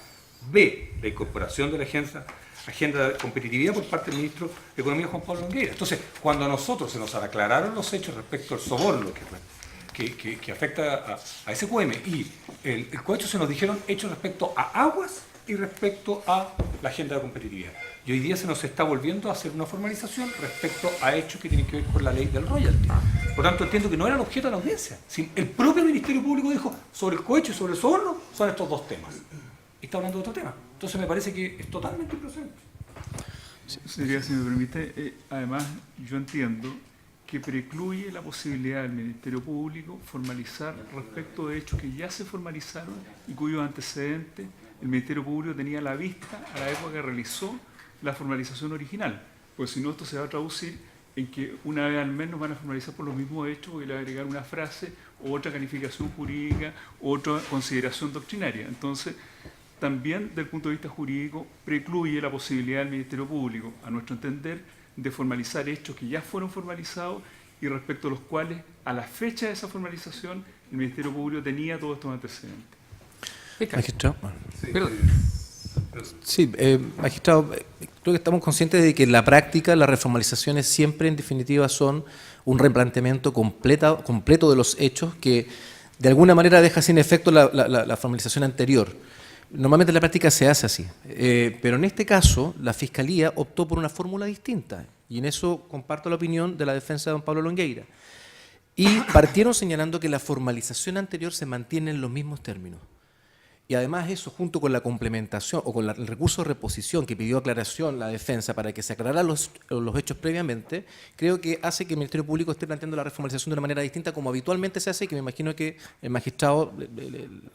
B, la incorporación de la agenda de competitividad por parte del ministro de Economía Juan Pablo Longueira. Entonces, cuando a nosotros se nos aclararon los hechos respecto al soborno que afecta a SQM y el cohecho, se nos dijeron hechos respecto a aguas y respecto a la agenda de competitividad. Y hoy día se nos está volviendo a hacer una formalización respecto a hechos que tienen que ver con la ley del royalty. Por tanto, entiendo que no era el objeto de la audiencia. El propio Ministerio Público dijo sobre el cohecho y sobre el soborno son estos dos temas. Y está hablando de otro tema. Entonces me parece que es totalmente improcedente. Señoría, si me permite, además yo entiendo que precluye la posibilidad del Ministerio Público formalizar respecto de hechos que ya se formalizaron y cuyos antecedentes el Ministerio Público tenía la vista a la época que realizó la formalización original, pues si no esto se va a traducir en que una vez al menos van a formalizar por los mismos hechos porque le va a agregar una frase, otra calificación jurídica, otra consideración doctrinaria. Entonces, también desde el punto de vista jurídico precluye la posibilidad del Ministerio Público, a nuestro entender, de formalizar hechos que ya fueron formalizados y respecto a los cuales, a la fecha de esa formalización, el Ministerio Público tenía todos estos antecedentes. Magistrado. Sí, Sí, magistrado, creo que estamos conscientes de que en la práctica las reformalizaciones siempre en definitiva son un replanteamiento completo de los hechos que de alguna manera deja sin efecto la formalización anterior. Normalmente en la práctica se hace así, pero en este caso la Fiscalía optó por una fórmula distinta y en eso comparto la opinión de la defensa de don Pablo Longueira. Y partieron señalando que la formalización anterior se mantiene en los mismos términos. Y además eso, junto con la complementación o con el recurso de reposición que pidió aclaración la defensa para que se aclararan los hechos previamente, creo que hace que el Ministerio Público esté planteando la reformalización de una manera distinta como habitualmente se hace y que me imagino que el magistrado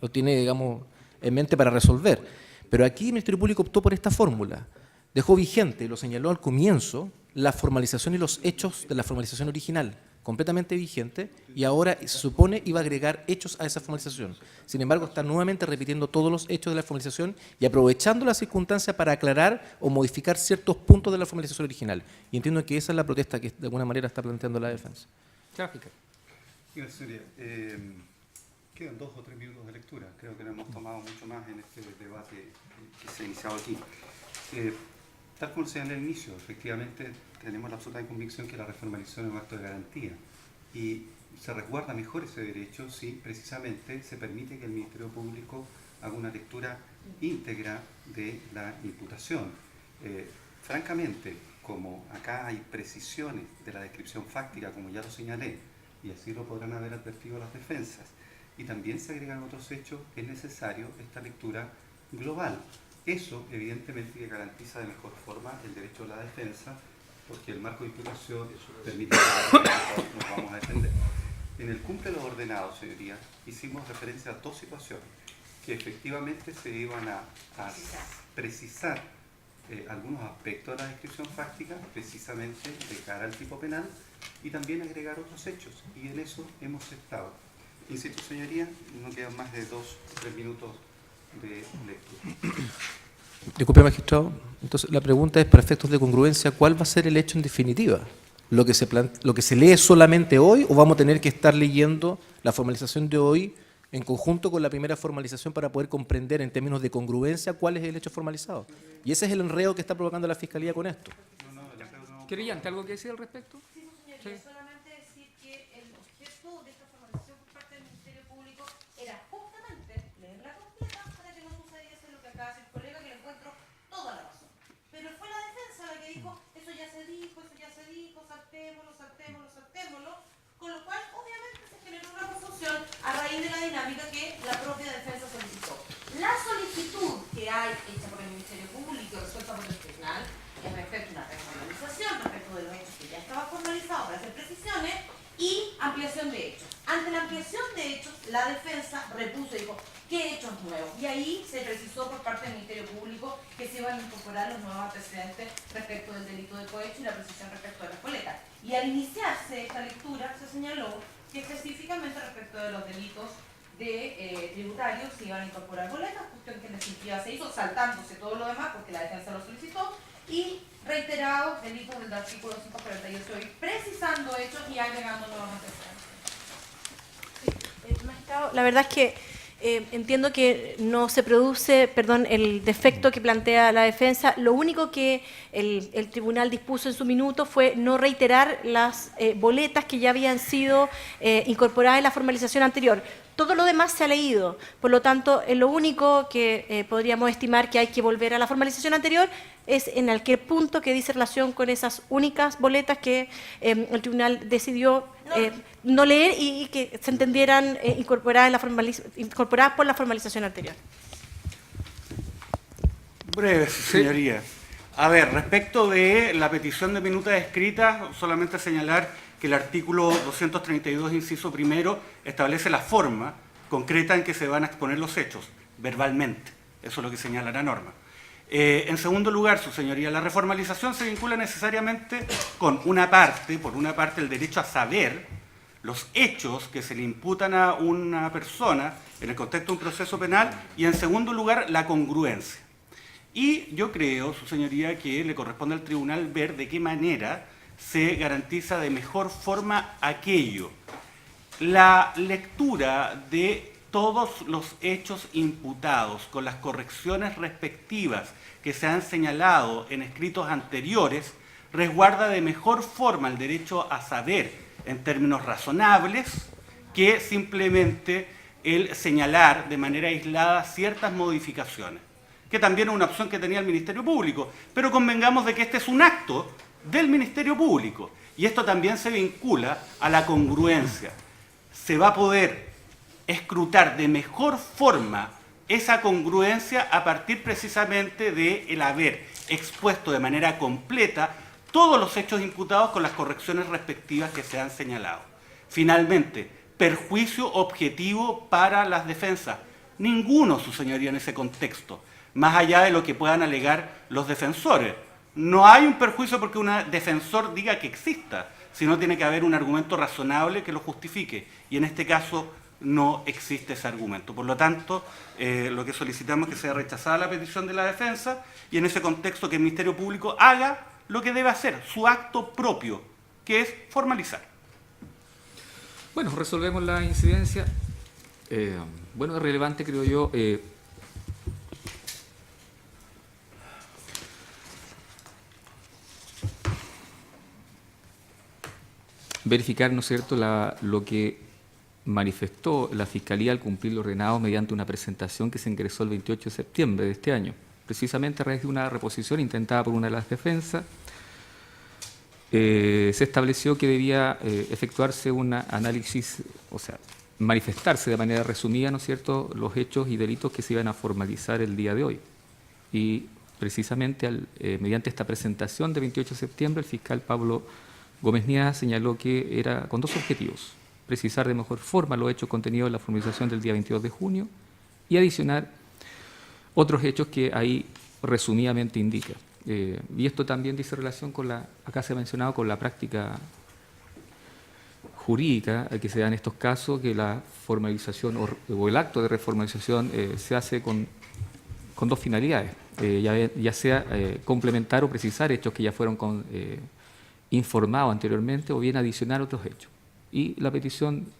lo tiene, digamos, en mente para resolver. Pero aquí el Ministerio Público optó por esta fórmula. Dejó vigente, lo señaló al comienzo, la formalización y los hechos de la formalización original, completamente vigente, y ahora se supone iba a agregar hechos a esa formalización. Sin embargo, está nuevamente repitiendo todos los hechos de la formalización y aprovechando la circunstancia para aclarar o modificar ciertos puntos de la formalización original. Y entiendo que esa es la protesta que de alguna manera está planteando la defensa. Gracias, señoría. Quedan 2 o 3 minutos de lectura. Creo que no hemos tomado mucho más en este debate que se ha iniciado aquí. Tal como señalé al inicio, efectivamente tenemos la absoluta convicción que la reformalización es un acto de garantía y se resguarda mejor ese derecho si precisamente se permite que el Ministerio Público haga una lectura íntegra de la imputación. Francamente, como acá hay precisiones de la descripción fáctica, como ya lo señalé, y así lo podrán haber advertido las defensas, y también se agregan otros hechos, es necesario esta lectura global. Eso, evidentemente, que garantiza de mejor forma el derecho a la defensa, porque el marco de imputación permite que nos vamos a defender. En el cumple de los ordenados, señorías, hicimos referencia a 2 situaciones que efectivamente se iban a precisar algunos aspectos de la descripción fáctica, precisamente de cara al tipo penal, y también agregar otros hechos, y en eso hemos estado. Insisto, señoría, no quedan más de 2 o 3 minutos de lectura. Disculpe, magistrado. Entonces, la pregunta es, para efectos de congruencia, ¿cuál va a ser el hecho en definitiva? ¿Lo que se lee solamente hoy o vamos a tener que estar leyendo la formalización de hoy en conjunto con la primera formalización para poder comprender en términos de congruencia cuál es el hecho formalizado? Y ese es el enredo que está provocando la Fiscalía con esto. Querellante, ¿algo que decir al respecto? Sí, señoría, solamente decir que el objeto de esta formalización por parte del Ministerio Público era justamente leerla completa para que no sucediese lo que acaba de decir el colega, que le encuentro toda la razón. Pero fue la defensa la que dijo, eso ya se dijo, saltémoslo, con lo cual obviamente se generó una confusión a raíz de la dinámica que la propia defensa solicitó. La solicitud que hay hecha por el Ministerio Público, resuelta por el tribunal, es respecto a una reformalización, respecto de los hechos que ya estaban formalizados para hacer precisiones y ampliación de hechos. Ante la ampliación de hechos, la defensa repuso y dijo, ¿qué hechos nuevos? Y ahí se precisó por parte del Ministerio Público que se iban a incorporar los nuevos antecedentes respecto del delito de cohecho y la precisión respecto de las boletas. Y al iniciarse esta lectura se señaló que específicamente respecto de los delitos tributarios se iban a incorporar boletas, cuestión que en definitiva se hizo, saltándose todo lo demás porque la defensa lo solicitó, y reiterados delitos del artículo 548 y precisando hechos y agregando nuevos antecedentes. Sí, magistrado, la verdad es que entiendo que no se produce, el defecto que plantea la defensa. Lo único que el tribunal dispuso en su minuto fue no reiterar las boletas que ya habían sido incorporadas en la formalización anterior. Todo lo demás se ha leído, por lo tanto, lo único que podríamos estimar que hay que volver a la formalización anterior es en aquel punto que dice relación con esas únicas boletas que el tribunal decidió no leer y que se entendieran incorporadas por la formalización anterior. Breve, señoría. A ver, respecto de la petición de minutas escritas, solamente señalar que el artículo 232, inciso primero, establece la forma concreta en que se van a exponer los hechos, verbalmente. Eso es lo que señala la norma. En segundo lugar, su señoría, la reformalización se vincula necesariamente con una parte, por una parte el derecho a saber los hechos que se le imputan a una persona en el contexto de un proceso penal, y en segundo lugar la congruencia. Y yo creo, su señoría, que le corresponde al tribunal ver de qué manera se garantiza de mejor forma aquello. La lectura de todos los hechos imputados con las correcciones respectivas que se han señalado en escritos anteriores resguarda de mejor forma el derecho a saber en términos razonables que simplemente el señalar de manera aislada ciertas modificaciones, que también es una opción que tenía el Ministerio Público, pero convengamos de que este es un acto del Ministerio Público y esto también se vincula a la congruencia. Se va a poder escrutar de mejor forma esa congruencia a partir precisamente de el haber expuesto de manera completa todos los hechos imputados con las correcciones respectivas que se han señalado. Finalmente, perjuicio objetivo para las defensas. Ninguno, su señoría, en ese contexto, más allá de lo que puedan alegar los defensores. No hay un perjuicio porque un defensor diga que exista, sino tiene que haber un argumento razonable que lo justifique. Y en este caso no existe ese argumento. Por lo tanto, lo que solicitamos es que sea rechazada la petición de la defensa y en ese contexto que el Ministerio Público haga lo que debe hacer, su acto propio, que es formalizar. Bueno, resolvemos la incidencia. Bueno, es relevante, creo yo, verificar, ¿no es cierto?, lo que manifestó la Fiscalía al cumplir lo ordenado mediante una presentación que se ingresó el 28 de septiembre de este año, precisamente a raíz de una reposición intentada por una de las defensas. Se estableció que debía efectuarse un análisis, o sea, manifestarse de manera resumida, ¿no es cierto?, los hechos y delitos que se iban a formalizar el día de hoy. Y precisamente mediante esta presentación de 28 de septiembre, el fiscal Pablo Gómez Nias señaló que era con dos objetivos: precisar de mejor forma los hechos contenidos en la formalización del día 22 de junio y adicionar otros hechos que ahí resumidamente indica. Y esto también dice relación con acá se ha mencionado, con la práctica jurídica que se da en estos casos, que la formalización o el acto de reformalización se hace con dos finalidades, ya sea complementar o precisar hechos que ya fueron informados anteriormente o bien adicionar otros hechos. Y la petición,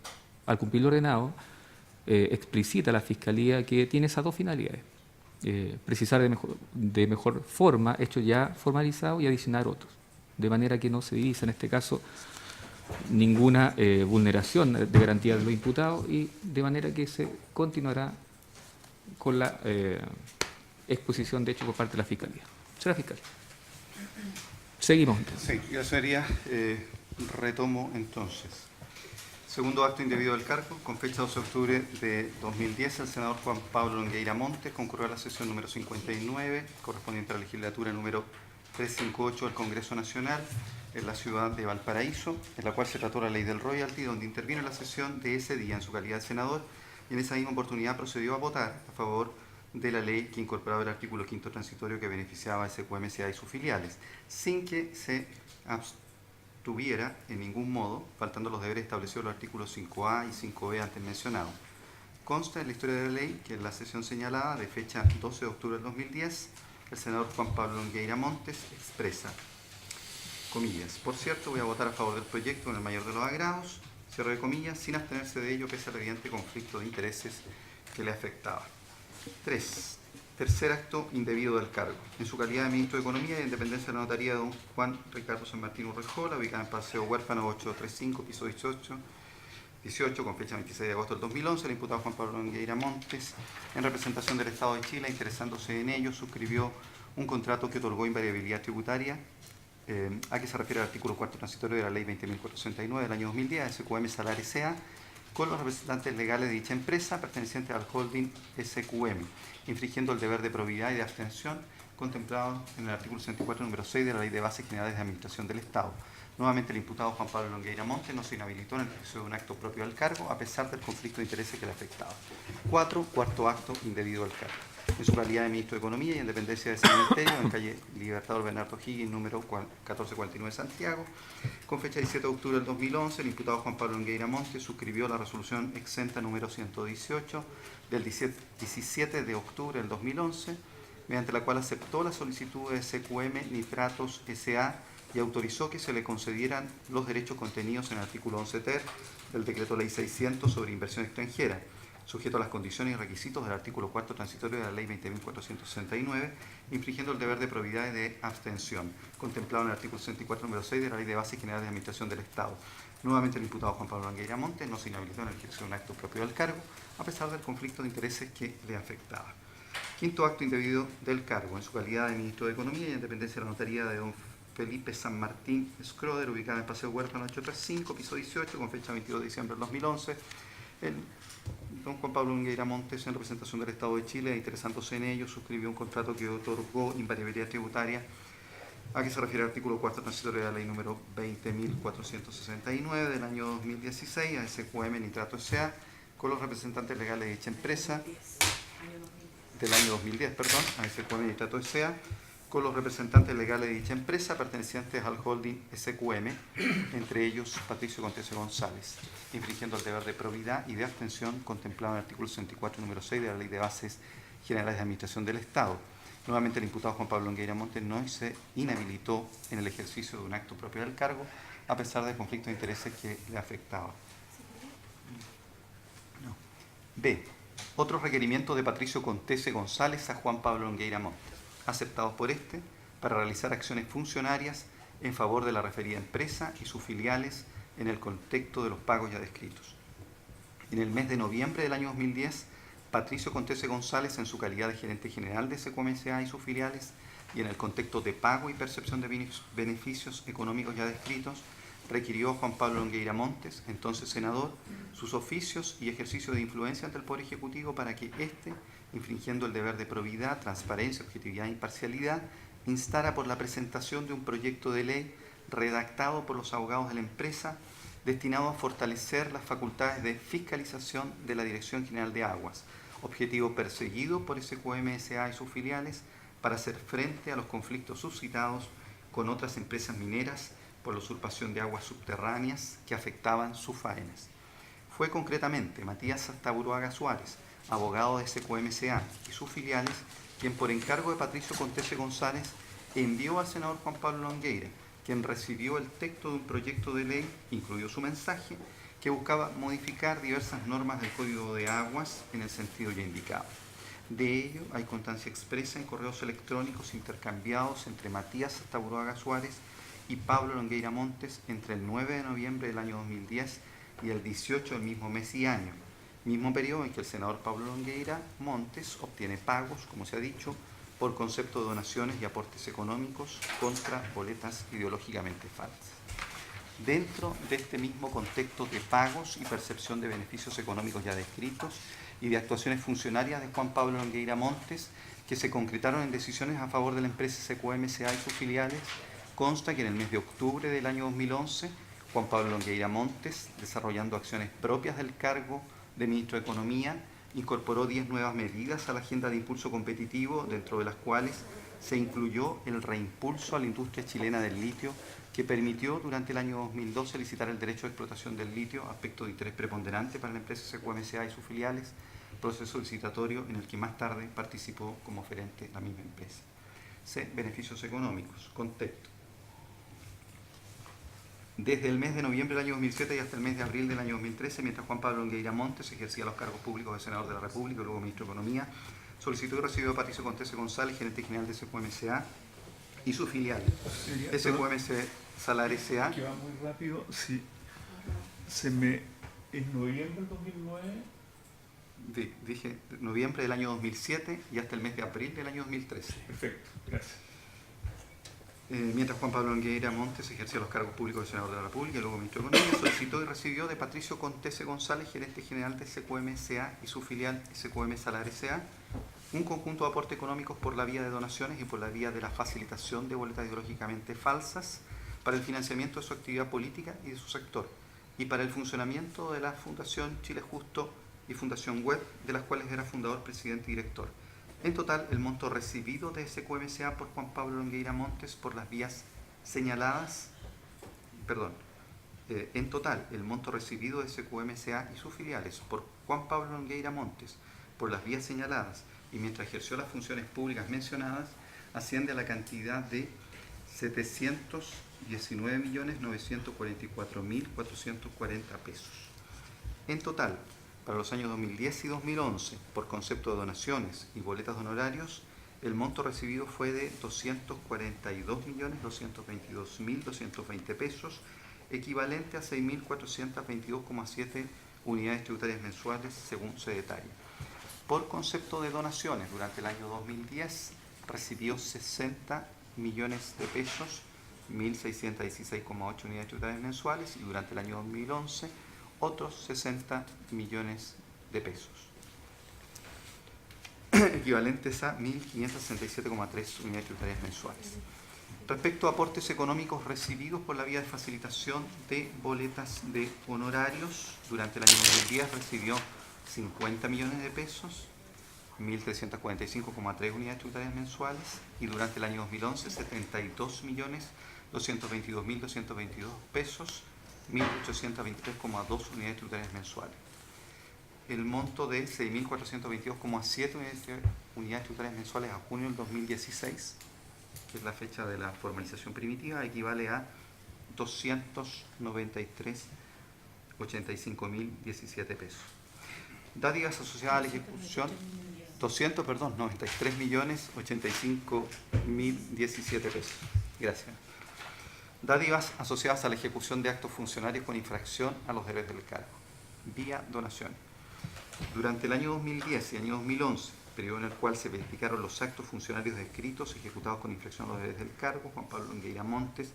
al cumplir lo ordenado, explicita a la Fiscalía que tiene esas dos finalidades: precisar de mejor forma hechos ya formalizados y adicionar otros, de manera que no se divisa en este caso ninguna vulneración de garantía de los imputados y de manera que se continuará con la exposición de hechos por parte de la Fiscalía. Señora Fiscal. Seguimos. Sí, yo sería, retomo entonces. Segundo acto indebido del cargo, con fecha 12 de octubre de 2010, el senador Juan Pablo Longueira Montes concurrió a la sesión número 59, correspondiente a la legislatura número 358 del Congreso Nacional, en la ciudad de Valparaíso, en la cual se trató la ley del royalty, donde intervino en la sesión de ese día en su calidad de senador, y en esa misma oportunidad procedió a votar a favor de la ley que incorporaba el artículo 5º transitorio que beneficiaba a SQM S.A. y sus filiales, sin que se tuviera en ningún modo, faltando los deberes establecidos en los artículos 5A y 5B antes mencionados. Consta en la historia de la ley que en la sesión señalada de fecha 12 de octubre del 2010, el senador Juan Pablo Longueira Montes expresa, comillas, por cierto, voy a votar a favor del proyecto en el mayor de los agrados, cierre de comillas, sin abstenerse de ello pese al evidente conflicto de intereses que le afectaba. 3. Tercer acto indebido del cargo. En su calidad de ministro de Economía y en dependencia de la notaría de don Juan Ricardo San Martín Urrejola, ubicada en Paseo Huérfano 835, piso 18, con fecha 26 de agosto del 2011, el imputado Juan Pablo Longueira Montes, en representación del Estado de Chile, interesándose en ello, suscribió un contrato que otorgó invariabilidad tributaria, a que se refiere el artículo 4 transitorio de la Ley 20.469 del año 2010, SQM Salar S.A., con los representantes legales de dicha empresa pertenecientes al holding SQM, infringiendo el deber de probidad y de abstención contemplado en el artículo 64, número 6 de la Ley de Bases Generales de Administración del Estado. Nuevamente, el imputado Juan Pablo Longueira Montes no se inhabilitó en el ejercicio de un acto propio del cargo, a pesar del conflicto de intereses que le afectaba. 4. Cuarto acto indebido del cargo. en su calidad de ministro de Economía y en dependencia de ese ministerio, en calle Libertador Bernardo Higgins, número 1449, Santiago. Con fecha 17 de octubre del 2011, el imputado Juan Pablo Longueira Montes suscribió la resolución exenta número 118 del 17 de octubre del 2011, mediante la cual aceptó la solicitud de SQM Nitratos S.A. y autorizó que se le concedieran los derechos contenidos en el artículo 11 ter del Decreto Ley 600 sobre inversión extranjera, sujeto a las condiciones y requisitos del artículo 4 transitorio de la Ley 20.469, infringiendo el deber de probidad y de abstención, contemplado en el artículo 64, número 6 de la Ley de Bases Generales de Administración del Estado. Nuevamente, el imputado Juan Pablo Longueira Montes no se inhabilitó en el ejercicio de un acto propio del cargo, a pesar del conflicto de intereses que le afectaba. Quinto acto indebido del cargo, en su calidad de ministro de Economía y en dependencia de la notaría de don Felipe San Martín Scroder, ubicada en el Paseo Huérfano 835, piso 18, con fecha 22 de diciembre del 2011, don Juan Pablo Longueira Montes, en representación del Estado de Chile, interesándose en ello, suscribió un contrato que otorgó invariabilidad tributaria a que se refiere al artículo 4 transitorio de la Ley número 20.469 del año 2016 a SQM Nitrato S.A. con los representantes legales de dicha empresa del año 2010, a SQM Nitrato S.A. con los representantes legales de dicha empresa pertenecientes al holding SQM, entre ellos Patricio Contese González, infringiendo el deber de probidad y de abstención contemplado en el artículo 64, número 6 de la Ley de Bases Generales de Administración del Estado. Nuevamente, el imputado Juan Pablo Longueira Montes no se inhabilitó en el ejercicio de un acto propio del cargo, a pesar del conflicto de intereses que le afectaba. B. Otros requerimientos de Patricio Contese González a Juan Pablo Longueira Montes, aceptados por este para realizar acciones funcionarias en favor de la referida empresa y sus filiales en el contexto de los pagos ya descritos. En el mes de noviembre del año 2010, Patricio Contese González, en su calidad de gerente general de SQM S.A. y sus filiales, y en el contexto de pago y percepción de beneficios económicos ya descritos, requirió a Juan Pablo Longueira Montes, entonces senador, sus oficios y ejercicio de influencia ante el Poder Ejecutivo para que éste, infringiendo el deber de probidad, transparencia, objetividad e imparcialidad, instara por la presentación de un proyecto de ley redactado por los abogados de la empresa destinado a fortalecer las facultades de fiscalización de la Dirección General de Aguas, objetivo perseguido por SQM S.A. y sus filiales para hacer frente a los conflictos suscitados con otras empresas mineras por la usurpación de aguas subterráneas que afectaban sus faenas. Fue concretamente Matías Astaburuaga Suárez, abogado de SQM S.A. y sus filiales, quien por encargo de Patricio Contese González envió al senador Juan Pablo Longueira, quien recibió el texto de un proyecto de ley, incluido su mensaje, que buscaba modificar diversas normas del Código de Aguas en el sentido ya indicado. De ello hay constancia expresa en correos electrónicos intercambiados entre Matías Astaburuaga Suárez y Pablo Longueira Montes entre el 9 de noviembre del año 2010 y el 18 del mismo mes y año, mismo periodo en que el senador Pablo Longueira Montes obtiene pagos, como se ha dicho, por concepto de donaciones y aportes económicos contra boletas ideológicamente falsas. Dentro de este mismo contexto de pagos y percepción de beneficios económicos ya descritos y de actuaciones funcionarias de Juan Pablo Longueira Montes, que se concretaron en decisiones a favor de la empresa SQM S.A. y sus filiales, consta que en el mes de octubre del año 2011, Juan Pablo Longueira Montes, desarrollando acciones propias del cargo de ministro de Economía, incorporó 10 nuevas medidas a la agenda de impulso competitivo, dentro de las cuales se incluyó el reimpulso a la industria chilena del litio, que permitió durante el año 2012 licitar el derecho de explotación del litio, aspecto de interés preponderante para la empresa SQM S.A. y sus filiales, proceso licitatorio en el que más tarde participó como oferente la misma empresa. C. Beneficios económicos. Contexto. Desde el mes de noviembre del año 2007 y hasta el mes de abril del año 2013, mientras Juan Pablo Longueira Montes ejercía los cargos públicos de senador de la República y luego ministro de Economía, solicitó y recibió a Patricio Contese González, gerente general de SQM S.A. y su filial, SQM Salar S.A. Que va muy rápido, sí. En noviembre del 2009... Dije noviembre del año 2007 y hasta el mes de abril del año 2013. Perfecto, gracias. Mientras Juan Pablo Longueira Montes ejercía los cargos públicos de senador de la República y luego ministro de Economía, solicitó y recibió de Patricio Contese González, gerente general de SQM S.A. y su filial SQM Salar S.A., un conjunto de aportes económicos por la vía de donaciones y por la vía de la facilitación de boletas ideológicamente falsas para el financiamiento de su actividad política y de su sector, y para el funcionamiento de la Fundación Chile Justo y Fundación Web, de las cuales era fundador, presidente y director. En total, el monto recibido de SQM.SA por Juan Pablo Longueira Montes por las vías señaladas, en total, el monto recibido de SQM.SA y sus filiales por Juan Pablo Longueira Montes por las vías señaladas y mientras ejerció las funciones públicas mencionadas, asciende a la cantidad de 719.944.440 pesos. En total, para los años 2010 y 2011, por concepto de donaciones y boletas de honorarios, el monto recibido fue de 242.222.220 pesos, equivalente a 6.422,7 unidades tributarias mensuales, según se detalla. Por concepto de donaciones, durante el año 2010 recibió 60 millones de pesos, 1.616,8 unidades tributarias mensuales, y durante el año 2011 otros 60 millones de pesos, equivalentes a 1.567,3 unidades tributarias mensuales. Respecto a aportes económicos recibidos por la vía de facilitación de boletas de honorarios, durante el año 2010 recibió 50 millones de pesos, 1.345,3 unidades tributarias mensuales, y durante el año 2011 72.222.222 pesos, 1.823,2 unidades tributarias mensuales. El monto de 6.422,7 unidades tributarias mensuales a junio del 2016, que es la fecha de la formalización primitiva, equivale a 293.85.017 pesos. Dádivas asociadas a la ejecución, 293.085.017 pesos. Gracias. Dádivas asociadas a la ejecución de actos funcionarios con infracción a los deberes del cargo, vía donaciones. Durante el año 2010 y el año 2011, periodo en el cual se verificaron los actos funcionarios descritos ejecutados con infracción a los deberes del cargo, Juan Pablo Longueira Montes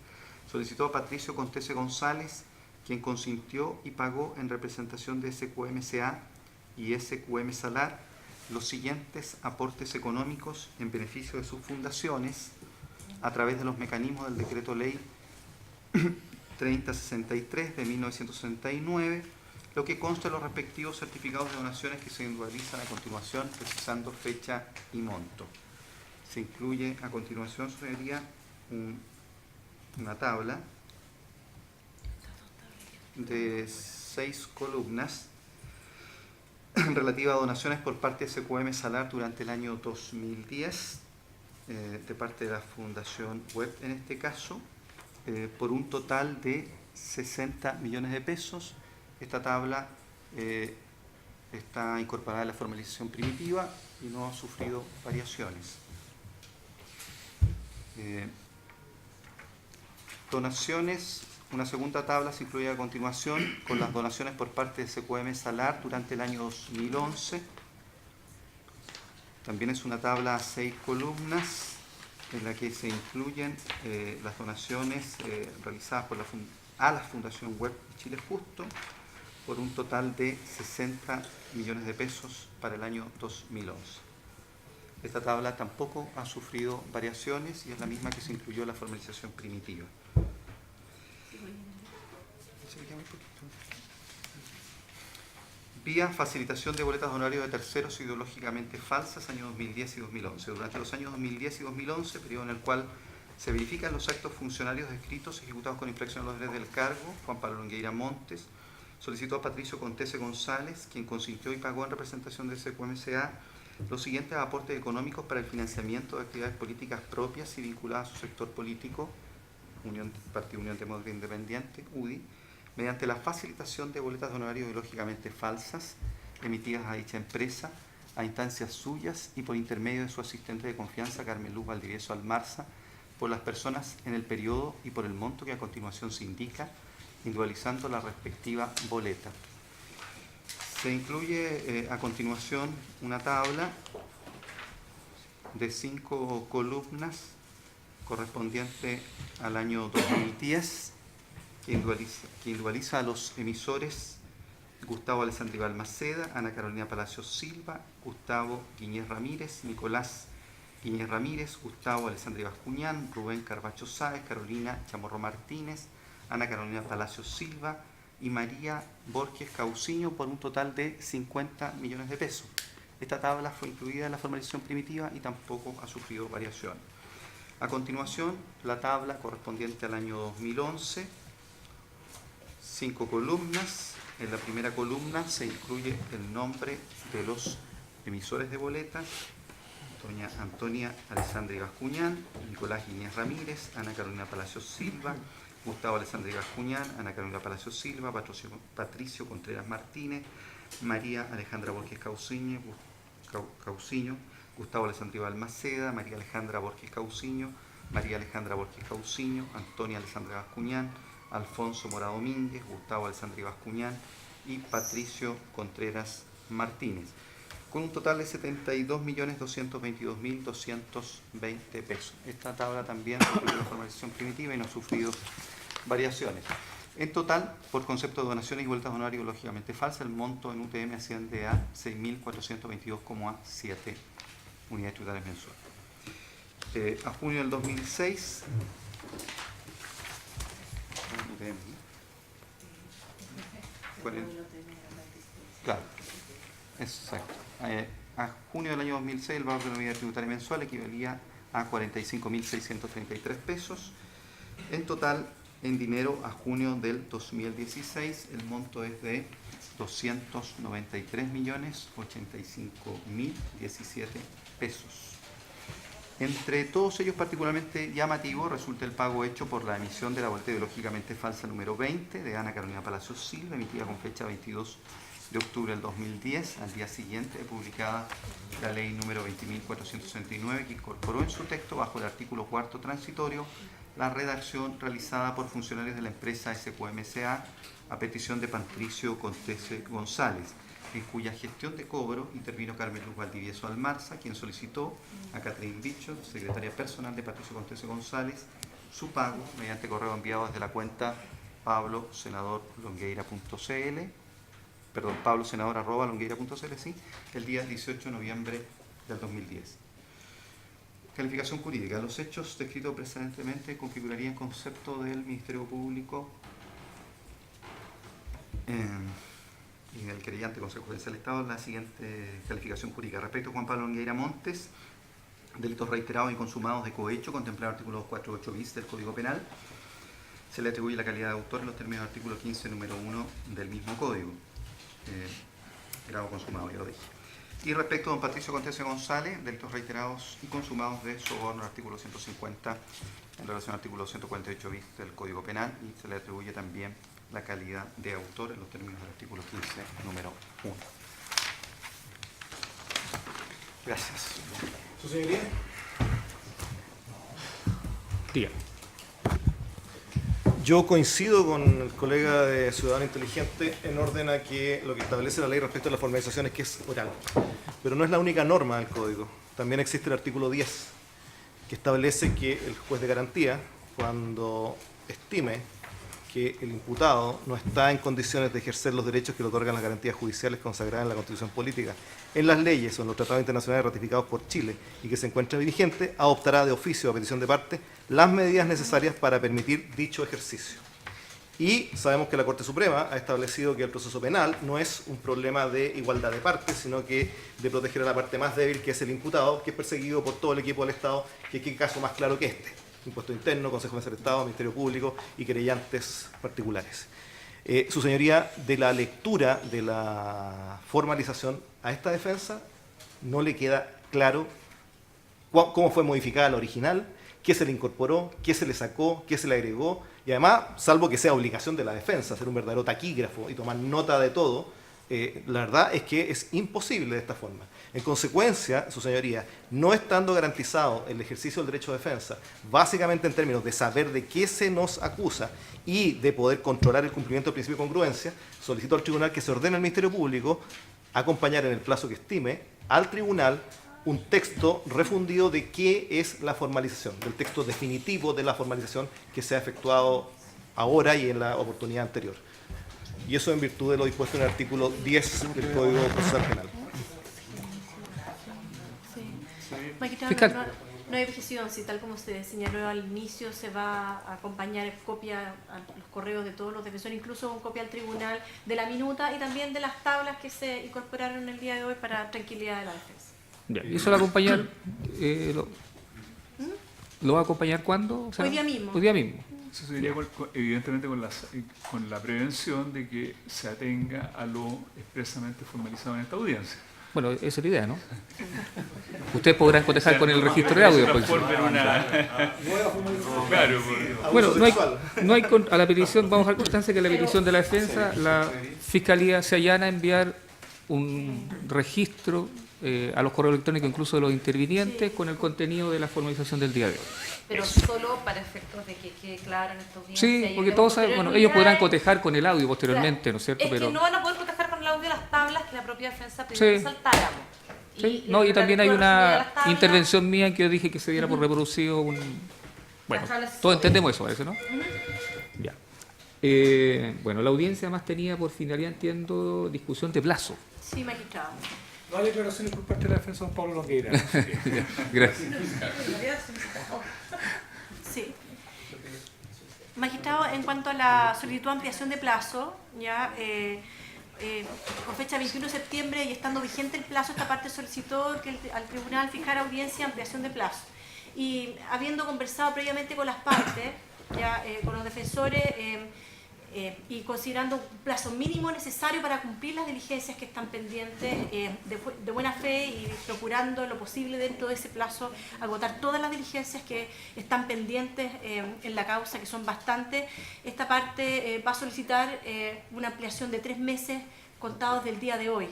solicitó a Patricio Contese González, quien consintió y pagó en representación de SQM.SA y SQM Salar, los siguientes aportes económicos en beneficio de sus fundaciones a través de los mecanismos del Decreto Ley 3063 de 1969, lo que consta en los respectivos certificados de donaciones que se individualizan a continuación, precisando fecha y monto. Se incluye a continuación, sería una tabla de 6 columnas relativa a donaciones por parte de SQM Salar durante el año 2010, de parte de la Fundación Web en este caso, por un total de 60 millones de pesos. Esta tabla está incorporada en la formalización primitiva y no ha sufrido variaciones. Donaciones, una segunda tabla se incluye a continuación con las donaciones por parte de SQM Salar durante el año 2011. También es una tabla a 6 columnas en la que se incluyen las donaciones realizadas por a la Fundación Web Chile Justo por un total de 60 millones de pesos para el año 2011. Esta tabla tampoco ha sufrido variaciones y es la misma que se incluyó en la formalización primitiva. Vía facilitación de boletas de honorario de terceros ideológicamente falsas, años 2010 y 2011. Durante los años 2010 y 2011, periodo en el cual se verifican los actos funcionarios descritos ejecutados con infracción a los deberes del cargo, Juan Pablo Longueira Montes solicitó a Patricio Contese González, quien consintió y pagó en representación de SQM.SA, los siguientes aportes económicos para el financiamiento de actividades políticas propias y vinculadas a su sector político, Partido Unión Demócrata Independiente, UDI, mediante la facilitación de boletas de honorario ideológicamente falsas emitidas a dicha empresa, a instancias suyas y por intermedio de su asistente de confianza, Carmen Luz Valdivieso Almarza, por las personas en el periodo y por el monto que a continuación se indica, individualizando la respectiva boleta. Se incluye a continuación una tabla de 5 columnas correspondiente al año 2010, que individualiza a los emisores Gustavo Alessandri Balmaceda, Ana Carolina Palacios Silva, Gustavo Guiñez Ramírez, Nicolás Guiñez Ramírez, Gustavo Alessandri Bascuñán, Rubén Carbacho Sáez, Carolina Chamorro Martínez, Ana Carolina Palacios Silva y María Borges Cauciño, por un total de 50 millones de pesos. Esta tabla fue incluida en la formalización primitiva y tampoco ha sufrido variaciones. A continuación, la tabla correspondiente al año 2011, 5 columnas. En la primera columna se incluye el nombre de los emisores de boletas: doña Antonia Alessandri Bascuñán, Nicolás Guiñez Ramírez, Ana Carolina Palacios Silva, Gustavo Alessandri Bascuñán, Ana Carolina Palacios Silva, Patricio Contreras Martínez, María Alejandra Borges Cauciño, Gustavo Alessandri Balmaceda, María Alejandra Borges Cauciño, Antonia Alessandra Bascuñán, Alfonso Mora Domínguez, Gustavo Alessandri Bascuñán y Patricio Contreras Martínez, con un total de 72.222.220 pesos. Esta tabla también sufrió la formalización primitiva y no ha sufrido variaciones. En total, por concepto de donaciones y vueltas de honorario lógicamente falsas, el monto en UTM asciende a 6.422,7 unidades tributarias mensuales. A junio del 2006, claro, exacto. A junio del año 2006 el valor de la unidad tributaria mensual equivalía a 45.633 pesos. En total, en dinero, a junio del 2016 el monto es de 293.085.017 pesos. Entre todos ellos, particularmente llamativo resulta el pago hecho por la emisión de la boleta ideológicamente falsa número 20 de Ana Carolina Palacios Silva, emitida con fecha 22 de octubre del 2010, al día siguiente de publicada la ley número 20.469, que incorporó en su texto, bajo el artículo 4 transitorio, la redacción realizada por funcionarios de la empresa SQM.S.A. a petición de Patricio Contese González, en cuya gestión de cobro intervino Carmen Luz Valdivieso Almarza, quien solicitó a Catherine Bicho, secretaria personal de Patricio Contese González, su pago mediante correo enviado desde la cuenta pablosenador@longueira.cl, sí, el día 18 de noviembre del 2010. Calificación jurídica. Los hechos descritos precedentemente configurarían concepto del Ministerio Público y del querellante Consejo Judicial del Estado la siguiente calificación jurídica. Respecto a Juan Pablo Longueira Montes, delitos reiterados y consumados de cohecho, contemplado en el artículo 248 bis del Código Penal, se le atribuye la calidad de autor en los términos del artículo 15, número 1 del mismo código. Grado consumado, ya lo dije. Y respecto a don Patricio Contese González, delitos reiterados y consumados de soborno, artículo 150, en relación al artículo 148 bis del Código Penal, y se le atribuye también la calidad de autor en los términos del artículo 15, número 1. Gracias. ¿Su señoría? Diga. Yo coincido con el colega de Ciudadano Inteligente en orden a que lo que establece la ley respecto a la formalización es que es oral. Pero no es la única norma del Código. También existe el artículo 10, que establece que el juez de garantía, cuando estime que el imputado no está en condiciones de ejercer los derechos que le otorgan las garantías judiciales consagradas en la Constitución Política, en las leyes o en los tratados internacionales ratificados por Chile y que se encuentra vigente, adoptará de oficio o a petición de parte las medidas necesarias para permitir dicho ejercicio. Y sabemos que la Corte Suprema ha establecido que el proceso penal no es un problema de igualdad de partes, sino que de proteger a la parte más débil, que es el imputado, que es perseguido por todo el equipo del Estado, que qué caso más claro que este: Impuesto Interno, Consejo General del Estado, Ministerio Público y querellantes particulares. Su señoría, de la lectura de la formalización a esta defensa, no le queda claro cómo fue modificada la original, qué se le incorporó, qué se le sacó, qué se le agregó, y además, salvo que sea obligación de la defensa hacer un verdadero taquígrafo y tomar nota de todo, la verdad es que es imposible de esta forma. En consecuencia, su señoría, no estando garantizado el ejercicio del derecho de defensa, básicamente en términos de saber de qué se nos acusa y de poder controlar el cumplimiento del principio de congruencia, solicito al tribunal que se ordene al Ministerio Público acompañar en el plazo que estime al tribunal un texto refundido de qué es la formalización, del texto definitivo de la formalización que se ha efectuado ahora y en la oportunidad anterior. Y eso en virtud de lo dispuesto en el artículo 10 del Código Procesal Penal. Magistrado, Fiscal. No hay objeción, si tal como se señaló al inicio, se va a acompañar copia a los correos de todos los defensores, incluso con copia al tribunal de la minuta y también de las tablas que se incorporaron el día de hoy para tranquilidad de la defensa. Ya, ¿y eso lo va a acompañar? ¿Lo va a acompañar cuándo? O sea, Hoy día mismo. Hoy día mismo. Eso sería evidentemente con la prevención de que se atenga a lo expresamente formalizado en esta audiencia. Bueno, esa es la idea, ¿no? Ustedes podrán cotejar con el registro de audio. Bueno, a la petición, vamos a dar constancia que la petición de la defensa, la Fiscalía se allana a enviar un registro a los correos electrónicos, incluso de los intervinientes, con el contenido de la formalización del día de hoy. Pero solo para efectos de que quede claro en esta audiencia. Sí, porque todos saben, bueno, ellos podrán cotejar con el audio posteriormente, claro, ¿no es cierto? Es pero que no van a poder cotejar con el audio las tablas que la propia defensa pidió que saltáramos. Sí, no, y también hay una intervención mía en que yo dije que se diera por reproducido un... Bueno, todos entendemos eso, parece, ¿no? Ya. Bueno, la audiencia además tenía por finalidad, entiendo, discusión de plazo. Sí, magistrado. No hay declaraciones por parte de la defensa de don Pablo Longueira. Gracias. Sí. Magistrado, en cuanto a la solicitud de ampliación de plazo, ya con fecha 21 de septiembre y estando vigente el plazo, esta parte solicitó que al tribunal fijara audiencia de ampliación de plazo. Y habiendo conversado previamente con las partes, ya con los defensores, y considerando un plazo mínimo necesario para cumplir las diligencias que están pendientes de buena fe y procurando lo posible dentro de ese plazo agotar todas las diligencias que están pendientes en la causa, que son bastantes. Esta parte va a solicitar una ampliación de 3 meses contados del día de hoy,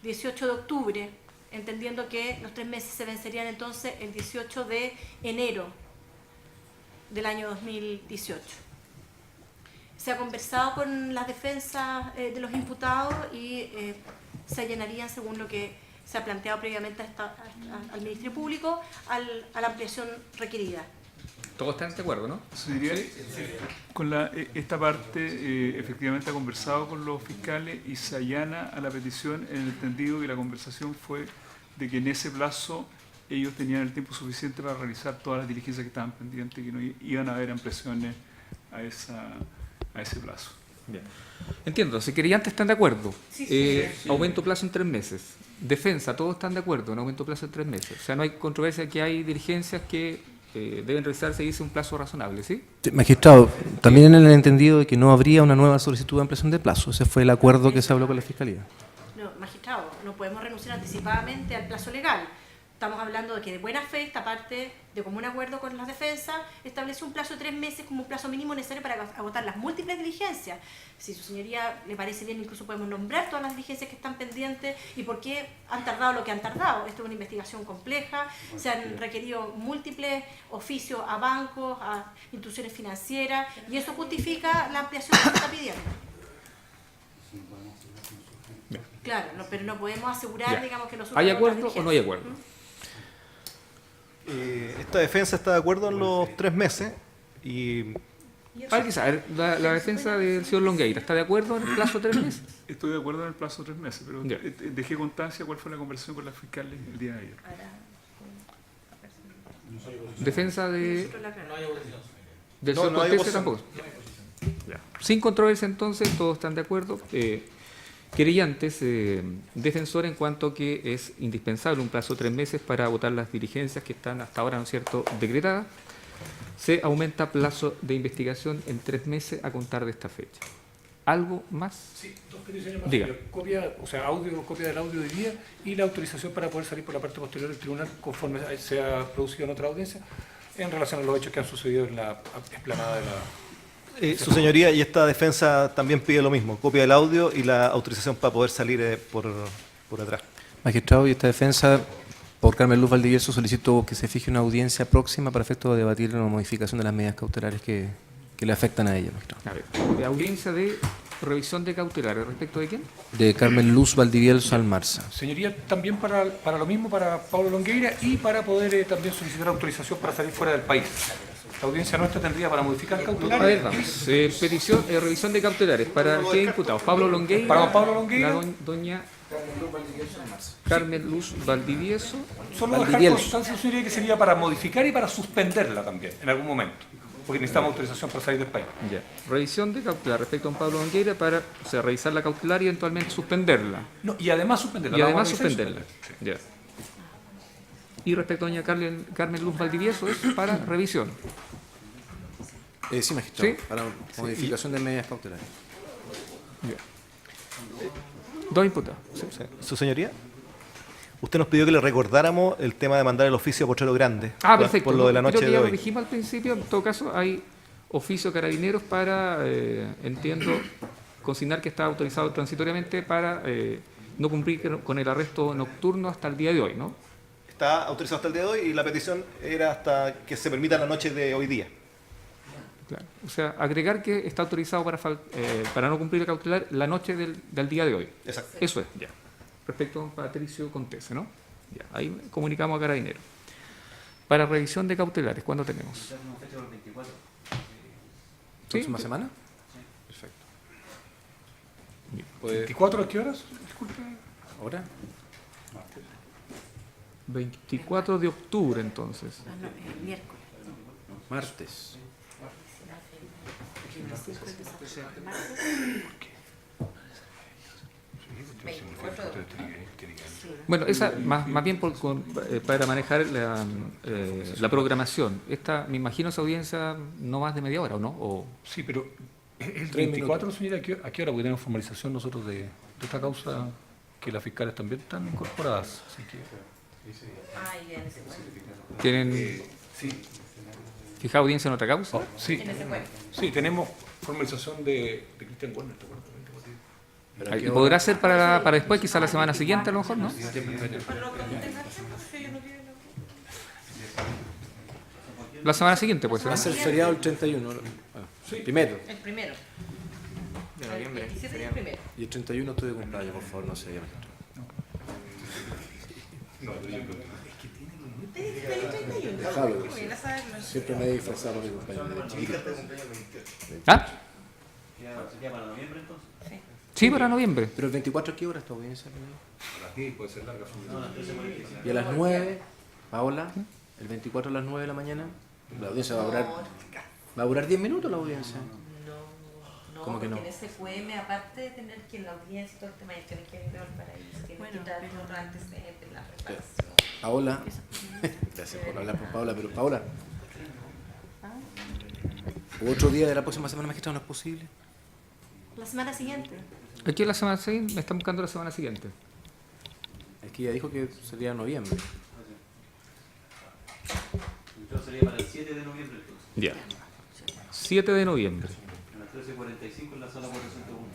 18 de octubre, entendiendo que los 3 meses se vencerían entonces el 18 de enero del año 2018. Se ha conversado con las defensas de los imputados y se allanarían, según lo que se ha planteado previamente al Ministerio Público, a la ampliación requerida. ¿Todos están de acuerdo, no? Sí. Con esta parte, efectivamente ha conversado con los fiscales y se allana a la petición en el entendido que la conversación fue de que en ese plazo ellos tenían el tiempo suficiente para realizar todas las diligencias que estaban pendientes y que no iban a haber ampliaciones a ese plazo. Bien. Entiendo, si querellantes están de acuerdo. Sí. Aumento plazo en 3 meses. Defensa, todos están de acuerdo en aumento plazo en 3 meses. O sea, no hay controversia, que hay diligencias que deben realizarse y dice un plazo razonable, ¿sí? Sí, magistrado, también en el entendido de que no habría una nueva solicitud de ampliación de plazo. Ese fue el acuerdo que se habló con la Fiscalía. No, magistrado, no podemos renunciar anticipadamente al plazo legal. Estamos hablando de que de buena fe esta parte, de común acuerdo con las defensas, establece un plazo de 3 meses como un plazo mínimo necesario para agotar las múltiples diligencias. Si su señoría le parece bien, incluso podemos nombrar todas las diligencias que están pendientes y por qué han tardado lo que han tardado. Esto es una investigación compleja, se han requerido múltiples oficios a bancos, a instituciones financieras, y eso justifica la ampliación que se está pidiendo. Claro, pero no podemos asegurar, digamos, que nosotros... ¿Hay acuerdo o no hay acuerdo? Esta defensa está de acuerdo en los 3 meses y... Hay que saber, la defensa del señor Longueira, ¿está de acuerdo en el plazo de 3 meses? Estoy de acuerdo en el plazo de 3 meses, pero dejé constancia cuál fue la conversación con las fiscales el día de ayer. Defensa de... No hay oposición. Del señor Cortés tampoco. Sin controversia entonces, todos están de acuerdo. Querellantes, defensor, en cuanto que es indispensable un plazo de 3 meses para votar las diligencias que están hasta ahora, ¿no es cierto?, decretadas. Se aumenta plazo de investigación en 3 meses a contar de esta fecha. ¿Algo más? Sí, 2 peticiones más. Diga. Copia del audio de día y la autorización para poder salir por la parte posterior del tribunal conforme se ha producido en otra audiencia en relación a los hechos que han sucedido en la explanada de la... Su señoría, y esta defensa también pide lo mismo, copia del audio y la autorización para poder salir por atrás. Magistrado, y esta defensa, por Carmen Luz Valdivieso, solicitó que se fije una audiencia próxima para efecto de debatir la modificación de las medidas cautelares que le afectan a ella, magistrado. A ver, audiencia de revisión de cautelares, ¿respecto de quién? De Carmen Luz Valdivieso Almarza. Señoría, también para lo mismo para Pablo Longueira y para poder también solicitar autorización para salir fuera del país. La audiencia nuestra tendría para modificar cautelares. A ver, vamos. Petición, revisión de cautelares. ¿Para qué imputados? ¿Pablo Longueira? Para Pablo Longueira. La doña Carmen Luz Valdivieso. Solo dejar constancia, señoría, que sería para modificar y para suspenderla también, en algún momento, porque necesitamos autorización para salir del país. Ya. Revisión de cautelar respecto a don Pablo Longueira para, o sea, revisar la cautelar y eventualmente suspenderla. No, y además suspenderla. Y la además vamos a revisar y suspenderla. Ya. Y respecto a doña Carmen Luz Valdivieso es para revisión. Sí, magistrado, ¿Sí? para modificación de medidas cautelares. Dos imputados. Su señoría, usted nos pidió que le recordáramos el tema de mandar el oficio a Potrero Grande. Perfecto. Por lo de la Creo noche que de ya lo hoy. dijimos al principio. En todo caso, hay oficio carabineros para, entiendo, consignar que está autorizado transitoriamente para no cumplir con el arresto nocturno hasta el día de hoy, ¿no? Está autorizado hasta el día de hoy y la petición era hasta que se permita la noche de hoy día. Claro. O sea, agregar que está autorizado para no cumplir el cautelar la noche del día de hoy. Exacto. Eso es, ya. Respecto a Patricio Contese, ¿no? Ya. Ahí comunicamos a Carabineros. Para revisión de cautelares, ¿cuándo tenemos? ¿Próxima semana? Perfecto. Bien. ¿24 a qué horas? Disculpe. ¿Ahora? 24 de octubre, entonces. Miércoles. Martes. Bueno, esa más bien para manejar la programación. Esta, me imagino, esa audiencia no más de media hora, ¿o no? O... Sí, pero el 24, señora, ¿a qué hora? Porque tenemos formalización nosotros de esta causa, que las fiscales también están incorporadas. Así que... ¿Tienen fijada audiencia en otra causa? Oh, sí. Sí, tenemos formalización de Cristian Werner. ¿Y podrá ser para después, quizá la semana siguiente, a lo mejor, no? La semana siguiente, pues. Va a ser feriado el 31. Primero. El primero. De noviembre. El 27 y el primero. Y el 31 estoy de cumpleaños, por favor, no se diga. Déjalo. Siempre me he disfrazado por mi cumpleaños. ¿Ah? ¿Sería para noviembre entonces? Sí, para noviembre. ¿Pero el 24 a qué hora esta audiencia? A las 10 puede ser larga. ¿Y a las 9? Paola, el 24 a las 9 de la mañana. La audiencia va a durar 10 minutos la audiencia. No, ¿Cómo que no? porque en ese FM, aparte de tener que en la audiencia todo el tema, tienen que ir al paraíso, tienen que dar los antecedentes, la reparación. Paola, gracias por hablar por Paola, pero Paola, ¿otro día de la próxima semana, magistrado, no es posible? La semana siguiente. Aquí la semana siguiente, me están buscando la semana siguiente. Es que ella dijo que sería noviembre. Entonces sería para el 7 de noviembre entonces. Ya. 7 de noviembre. A las 13:45 en la sala 401.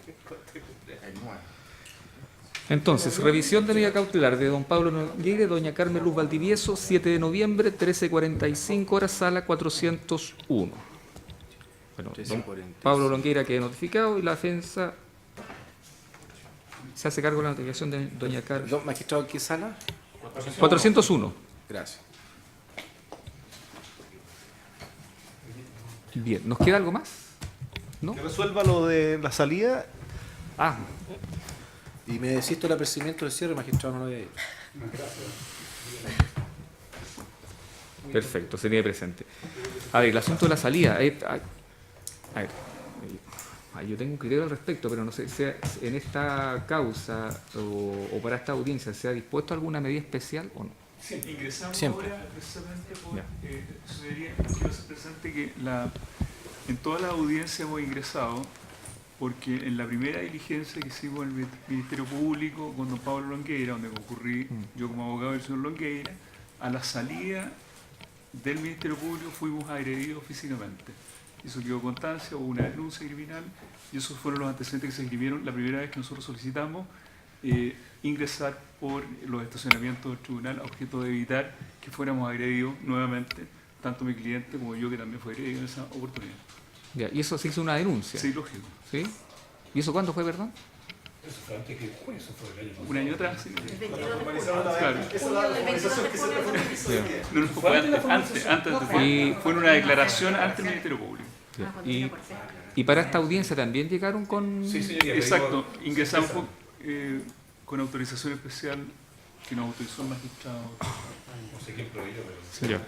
Entonces, revisión de medida cautelar de don Pablo Longueira y doña Carmen Luz Valdivieso, 7 de noviembre, 13:45 horas, sala 401. Bueno, don Pablo Longueira queda notificado y la defensa se hace cargo de la notificación de doña Carmen. Magistrado, ¿qué sala? 401. Gracias. Bien, ¿nos queda algo más? ¿No? Que resuelva lo de la salida. Y me desisto del apercibimiento del cierre, magistrado, no lo había ido. Perfecto, sería presente. A ver, el asunto de la salida. A ver, yo tengo un criterio al respecto, pero no sé si en esta causa o para esta audiencia se ha dispuesto alguna medida especial o no. Siempre. Ingresamos Siempre. ahora precisamente por sucedería, quiero hacer presente que en toda la audiencia hemos ingresado porque en la primera diligencia que hicimos en el Ministerio Público con don Pablo Longueira, donde concurrí yo como abogado del señor Longueira, a la salida del Ministerio Público fuimos agredidos físicamente. Eso quedó constancia, hubo una denuncia criminal y esos fueron los antecedentes que se escribieron la primera vez que nosotros solicitamos ingresar por los estacionamientos del tribunal a objeto de evitar que fuéramos agredidos nuevamente, tanto mi cliente como yo, que también fue agredido en esa oportunidad. Ya, ¿y eso se hizo una denuncia? Sí, lógico. ¿Sí? ¿Y eso cuándo fue, perdón? Eso fue antes que después, eso fue el año pasado. Un año atrás, sí. El 22 de julio. Claro. Esa es la formalización que se le fue. No, fue fue en una declaración ante el Ministerio Público. Y para esta audiencia también llegaron con... Sí, señoría. Exacto, ingresamos con autorización especial que nos autorizó el magistrado. No sé quién proveyó, pero... Ya.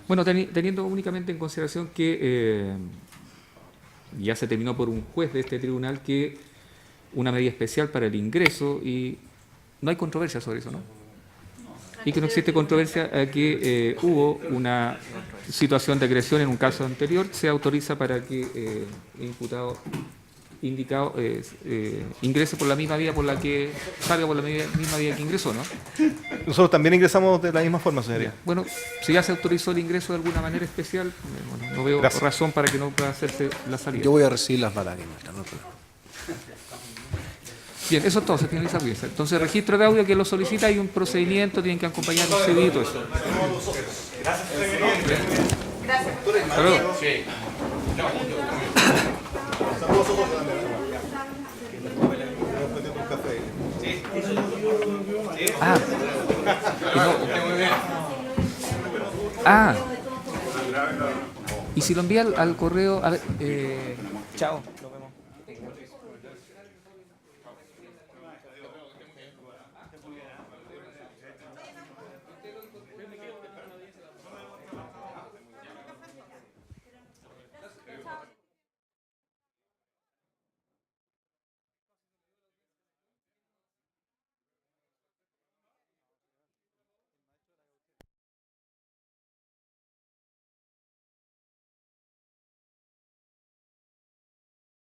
Bueno, teniendo únicamente en consideración que ya se terminó por un juez de este tribunal que una medida especial para el ingreso y no hay controversia sobre eso, ¿no? Y que no existe controversia que hubo una situación de agresión en un caso anterior, se autoriza para que el imputado indicado ingrese por la misma vía por la que salga por la misma vía que ingresó, ¿no? Nosotros también ingresamos de la misma forma, señoría. Bueno, si ya se autorizó el ingreso de alguna manera especial, bueno, no veo razón para que no pueda hacerse la salida. Yo voy a recibir las balas, no hay problema. Bien, eso es todo, se finaliza la pieza. Entonces, registro de audio que lo solicita, hay un procedimiento, tienen que acompañar un CD y todo eso. Gracias, señoría. Gracias. Hasta luego. Y si lo envía al correo, a ver, chao.